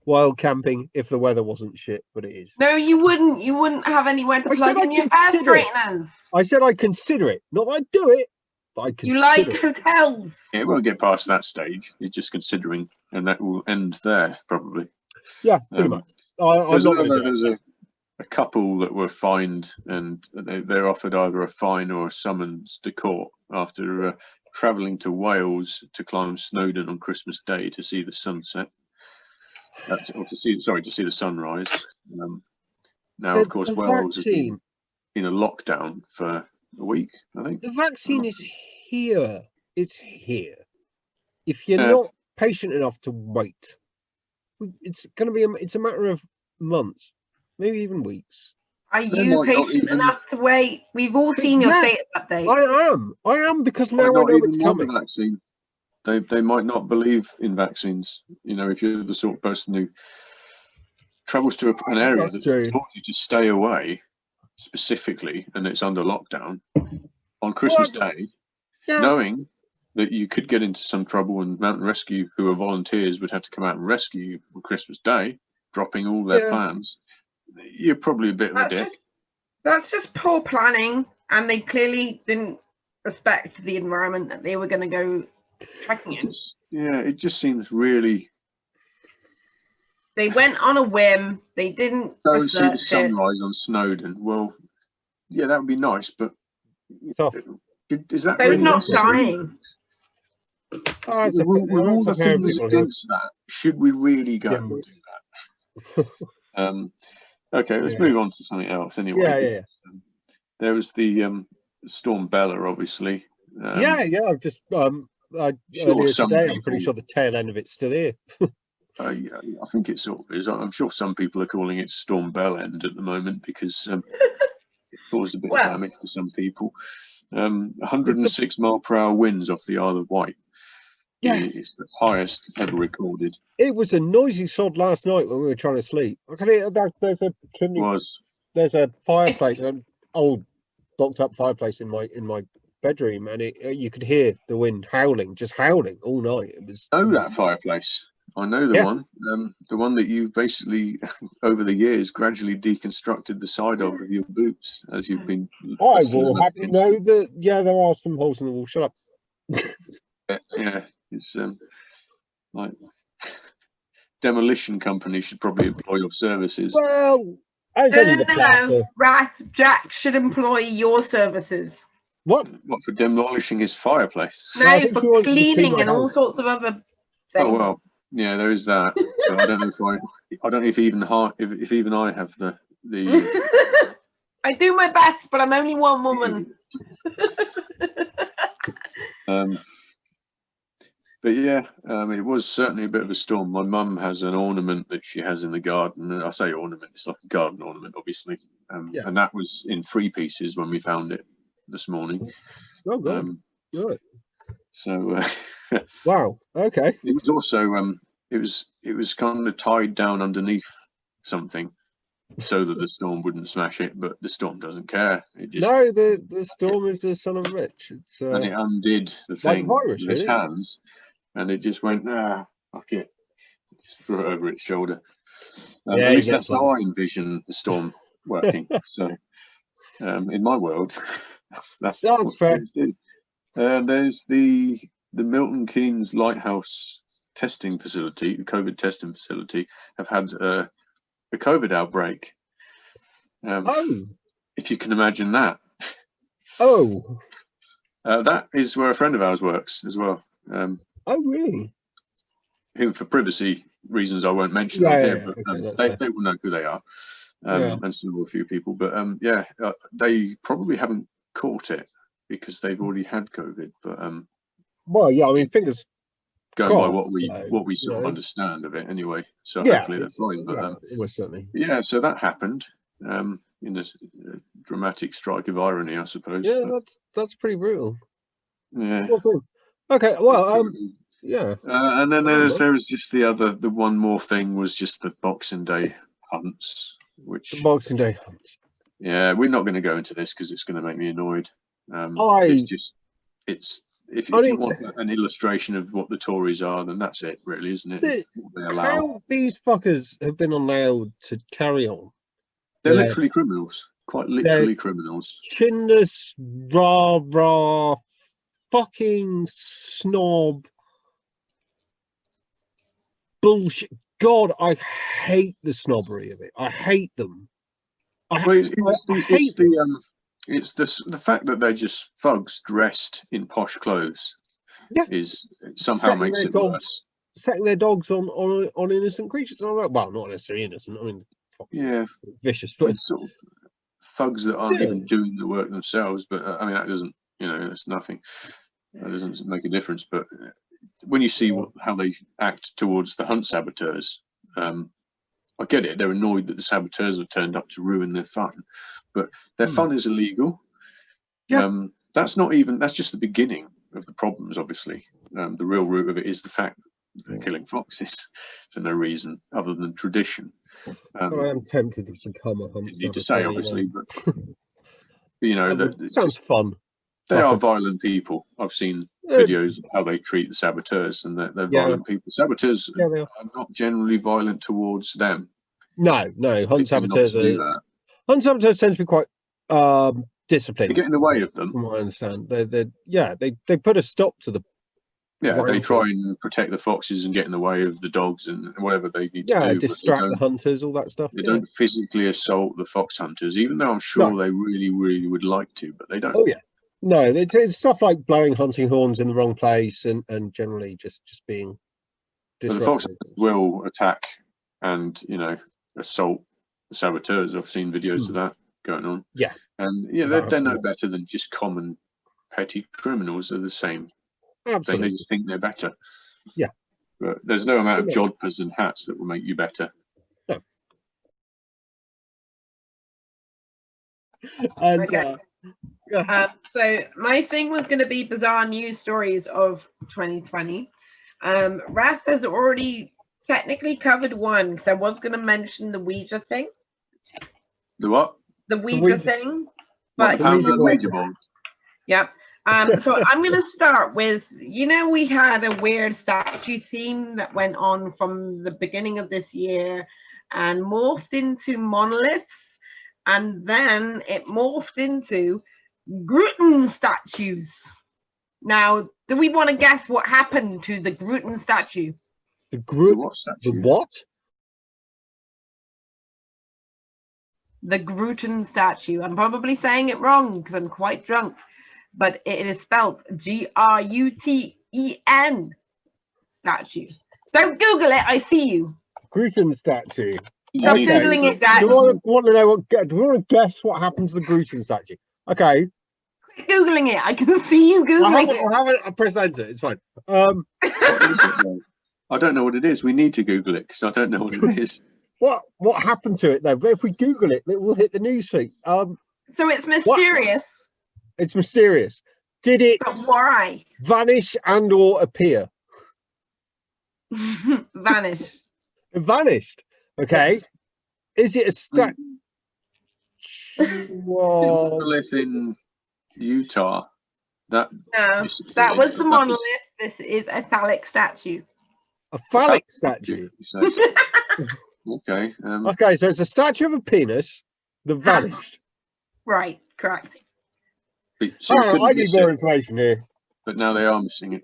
wild camping if the weather wasn't shit, but it is. No, you wouldn't. You wouldn't have anywhere to plug in your hair straighteners. I said I'd consider it. Not that I'd do it, but I'd consider You like it. hotels. Yeah, it won't get past that stage. He's just considering, and that will end there probably. Yeah, pretty much. I'm not going to do it. There's a couple that were fined, and they're offered either a fine or a summons to court after travelling to Wales to climb Snowdon on Christmas Day to see the sunset. To see the sunrise. Now, of course, Wales has been in a lockdown for a week, I think. The vaccine is here. It's here. If you're not patient enough to wait, it's going to be. It's a matter of months, maybe even weeks. Are you patient enough to wait? We've all seen your status update. I am because now I know it's coming. Vaccine. They might not believe in vaccines. If you're the sort of person who travels to an area that wants you to stay away specifically, and it's under lockdown on Christmas Day, knowing that you could get into some trouble and Mountain Rescue, who are volunteers, would have to come out and rescue you on Christmas Day, dropping all their plans. You're probably a bit of a dick. That's just poor planning, and they clearly didn't respect the environment that they were going to go trekking in. Yeah, it just seems really. They went on a whim. They didn't see the sunrise on Snowdon. Well, yeah, that would be nice, but is that really not dying? With all the things against that, should we really go and do that? Okay, let's move on to something else. Anyway, there was the Storm Bella, obviously. I've just earlier today. I'm pretty sure the tail end of it's still here. Yeah, I think it sort of is. I'm sure some people are calling it Storm Bell End at the moment because it caused a bit of damage for some people. 106 mile/hour winds off the Isle of Wight. Yeah, it's the highest ever recorded. It was a noisy sod last night when we were trying to sleep. There's a chimney. There's a fireplace, an old blocked up fireplace in my bedroom, and you could hear the wind just howling all night. That fireplace. I know the one that you've basically over the years gradually deconstructed the side of with your boots as you've been. I will have you know that there are some holes in the wall. Shut up. Yeah, it's like demolition company should probably employ your services. Well, it's only the plaster. Rath, Jack should employ your services. What for demolishing his fireplace? No, for cleaning and all sorts of other things. Oh well. Yeah, there is that. But I don't know if even I have the. I do my best, but I'm only one woman. But yeah, it was certainly a bit of a storm. My mum has an ornament that she has in the garden. And I say ornament; it's like a garden ornament, obviously. And that was in 3 pieces when we found it this morning. Oh, good. Good. So. Wow. Okay. It was also it was kind of tied down underneath something so that the storm wouldn't smash it, but the storm doesn't care. No, the storm is the son of a bitch. And it undid the thing with its hands, and it just went, fuck it, just threw it over its shoulder. At least that's how I envision the storm working. So, in my world, that's fair. There's the Milton Keynes Lighthouse testing facility, the COVID testing facility, have had a COVID outbreak. If you can imagine that. That is where a friend of ours works as well. Really? Who, for privacy reasons, I won't mention on here, but they will know who they are, and so will a few people. But they probably haven't caught it because they've already had COVID. But well, yeah, I mean, fingers going by what we so, sort of understand of it anyway. So yeah, hopefully they're fine. But almost certainly. yeah, so that happened in this dramatic strike of irony, I suppose. Yeah, but, that's pretty brutal. yeah. Okay, well, yeah. And then there was just the one more thing was just the Boxing Day hunts, which The Boxing Day hunts. Yeah, we're not going to go into this because it's going to make me annoyed. If you want an illustration of what the Tories are, then that's it, really, isn't it? How these fuckers have been allowed to carry on? They're literally criminals, quite literally criminals. Chinless, rah, fucking snob bullshit. God, I hate the snobbery of it. I hate them. It's the fact that they're just thugs dressed in posh clothes. Yeah, is somehow makes it worse. Setting their dogs on innocent creatures. Well, not necessarily innocent. I mean, vicious, but sort of thugs that aren't even doing the work themselves. But I mean, that doesn't, it's nothing. That doesn't make a difference. But when you see how they act towards the hunt saboteurs, I get it. They're annoyed that the saboteurs have turned up to ruin their fun, but their fun is illegal. Yeah. That's just the beginning of the problems, obviously. The real root of it is the fact that they're killing foxes for no reason other than tradition. I am tempted to become a hunt saboteur. To say, obviously, but that sounds fun. They are violent people. I've seen videos of how they treat the saboteurs, and they're violent people. Saboteurs are not generally violent towards them. No. Hunt saboteurs tend to be quite disciplined. They get in the way of them. From what I understand, they put a stop to the. Yeah, they try and protect the foxes and get in the way of the dogs and whatever they need to do. Yeah, distract the hunters, all that stuff. They don't physically assault the fox hunters, even though I'm sure they really, really would like to, but they don't. Oh yeah. No, it's stuff like blowing hunting horns in the wrong place and generally just being disruptive. The foxes will attack and assault the saboteurs. I've seen videos of that going on. Yeah, and they're no better than just common petty criminals. They're the same. Absolutely. They just think they're better. Yeah, but there's no amount of jodhpurs and hats that will make you better. No. And, okay. So my thing was going to be bizarre news stories of 2020. Rath has already technically covered one because I was going to mention the Ouija thing. The what? The Ouija thing. But the Ouija board. Yep. So I'm going to start with, we had a weird statue theme that went on from the beginning of this year and morphed into monoliths. And then it morphed into Grooten statues. Now, do we want to guess what happened to the Grooten statue? The what? The Grooten statue. I'm probably saying it wrong because I'm quite drunk, but it is spelled Gruten statue. Don't Google it. I see you. Grooten statue. Stop Googling it, Dad. Do you want to know do you want to guess what happened to the Grooten statue? Okay. Quit Googling it. I can see you Googling it. I pressed enter. It's fine. I don't know what it is. We need to Google it because I don't know what it is. What happened to it though? If we Google it, it will hit the newsfeed. So it's mysterious. It's mysterious. Did it vanish and or appear? Vanished. It vanished. Okay. Is it a statue? Monolith in Utah. That was the monolith. This is a phallic statue. A phallic statue. Okay. Okay, so it's a statue of a penis that vanished. Right. Correct. I need more information here. But now they are missing it.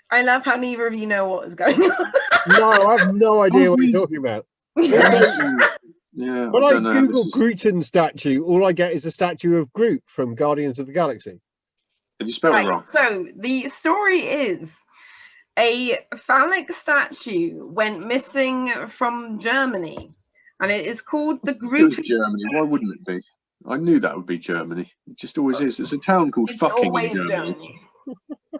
I love how neither of you know what is going on. No, I have no idea what you're talking about. Yeah. When I Google Grooten statue, all I get is a statue of Groot from Guardians of the Galaxy. Have you spelled it wrong? So the story is a phallic statue went missing from Germany, and it is called the Grooten. Germany. Why wouldn't it be? I knew that would be Germany. It just always is. It's a town called fucking in Germany.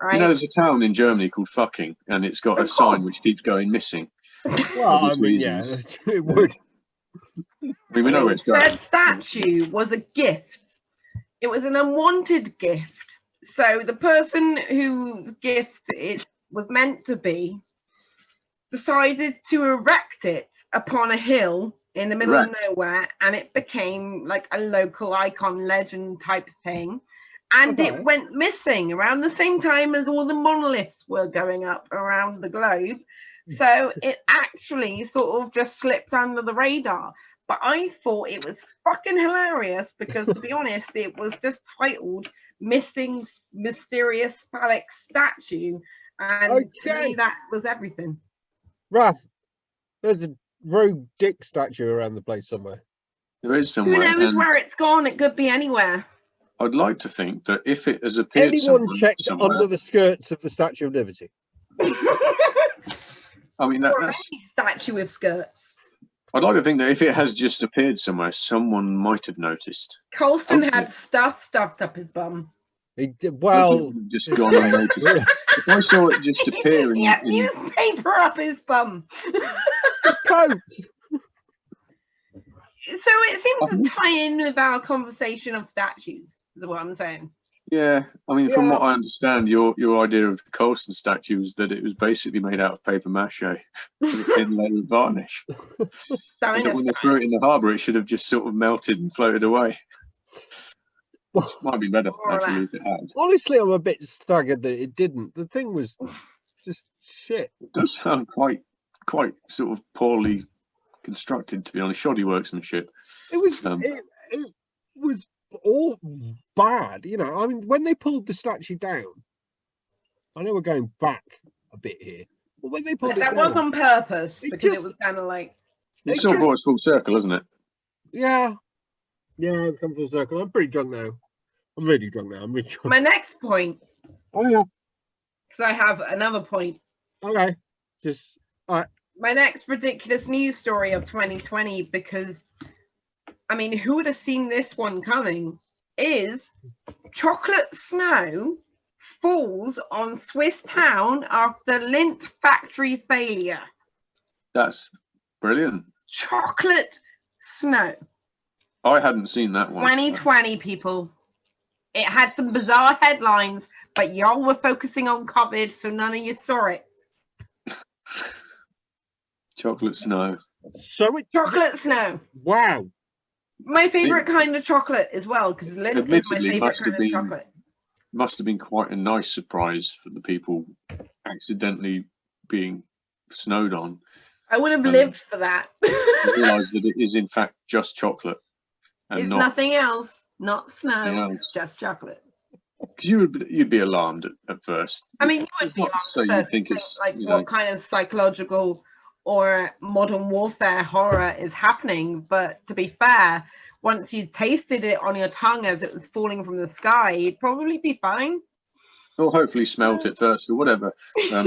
right? You know, there's a town in Germany called Fucking, and it's got a Of sign course. which keeps going missing. Well, I Obvious mean, reasons. yeah, it would. I mean, we know where it's going. Said statue was a gift. It was an unwanted gift. So the person whose gift it was meant to be decided to erect it upon a hill in the middle of nowhere, and it became like a local icon legend type thing. And Okay. it went missing around the same time as all the monoliths were going up around the globe. So it actually sort of just slipped under the radar. But I thought it was fucking hilarious because, to be honest, it was just titled Missing Mysterious Phallic Statue. And to me, that was everything. Rath, there's a rogue dick statue around the place somewhere. There is somewhere. Who knows where it's gone? It could be anywhere. I'd like to think that if it has appeared Anyone checked somewhere, under the skirts of the Statue of Liberty? I mean, Or any statue with skirts. I'd like to think that if it has just appeared somewhere, someone might have noticed. Colston had stuff stuffed up his bum. He did, well, just gone unnoticed. If I saw it just appear He had newspaper up his bum. his coat. So it seems to tie in with our conversation of statues, is what I'm saying. Yeah, I mean, from Yeah. what I understand, your idea of the Colston statue was that it was basically made out of paper mache with a thin layer of varnish. And that when they threw it in the harbour, it should have just sort of melted and floated away. Which might be better, actually, if it had. Honestly, I'm a bit staggered that it didn't. The thing was just shit. It does sound quite sort of poorly constructed, to be honest. Shoddy workmanship. It was it was all bad, you know. I mean, when they pulled the statue down, I know we're going back a bit here, but when they pulled it That down, was on purpose it because just- it was kind of like. It sort of brought us full circle, isn't it? yeah, I've come full circle. I'm pretty drunk now. I'm really drunk now. I'm really drunk. My next point, Oh yeah, because I have another point. okay. Just all right. My next ridiculous news story of 2020, because I mean, who would have seen this one coming? Is chocolate snow falls on Swiss town after lint factory failure. That's brilliant. Chocolate snow. I hadn't seen that one. 2020, people. It had some bizarre headlines, but y'all were focusing on COVID, so none of you saw it. Chocolate snow. So it Chocolate snow. wow. My favorite kind of chocolate as well, because lint is my Admittedly, favorite must kind have of been- chocolate. Must have been quite a nice surprise for the people accidentally being snowed on. I would have lived for that. Realise that it is in fact just chocolate and It's not. nothing else, not snow, Nothing else. just chocolate. You'd be alarmed at first. I mean, you would be Not so on you first think think, it's, like you know- what kind of psychological or modern warfare horror is happening. But to be fair, once you tasted it on your tongue as it was falling from the sky, you'd probably be fine. Or hopefully smelt it first or whatever. Yeah.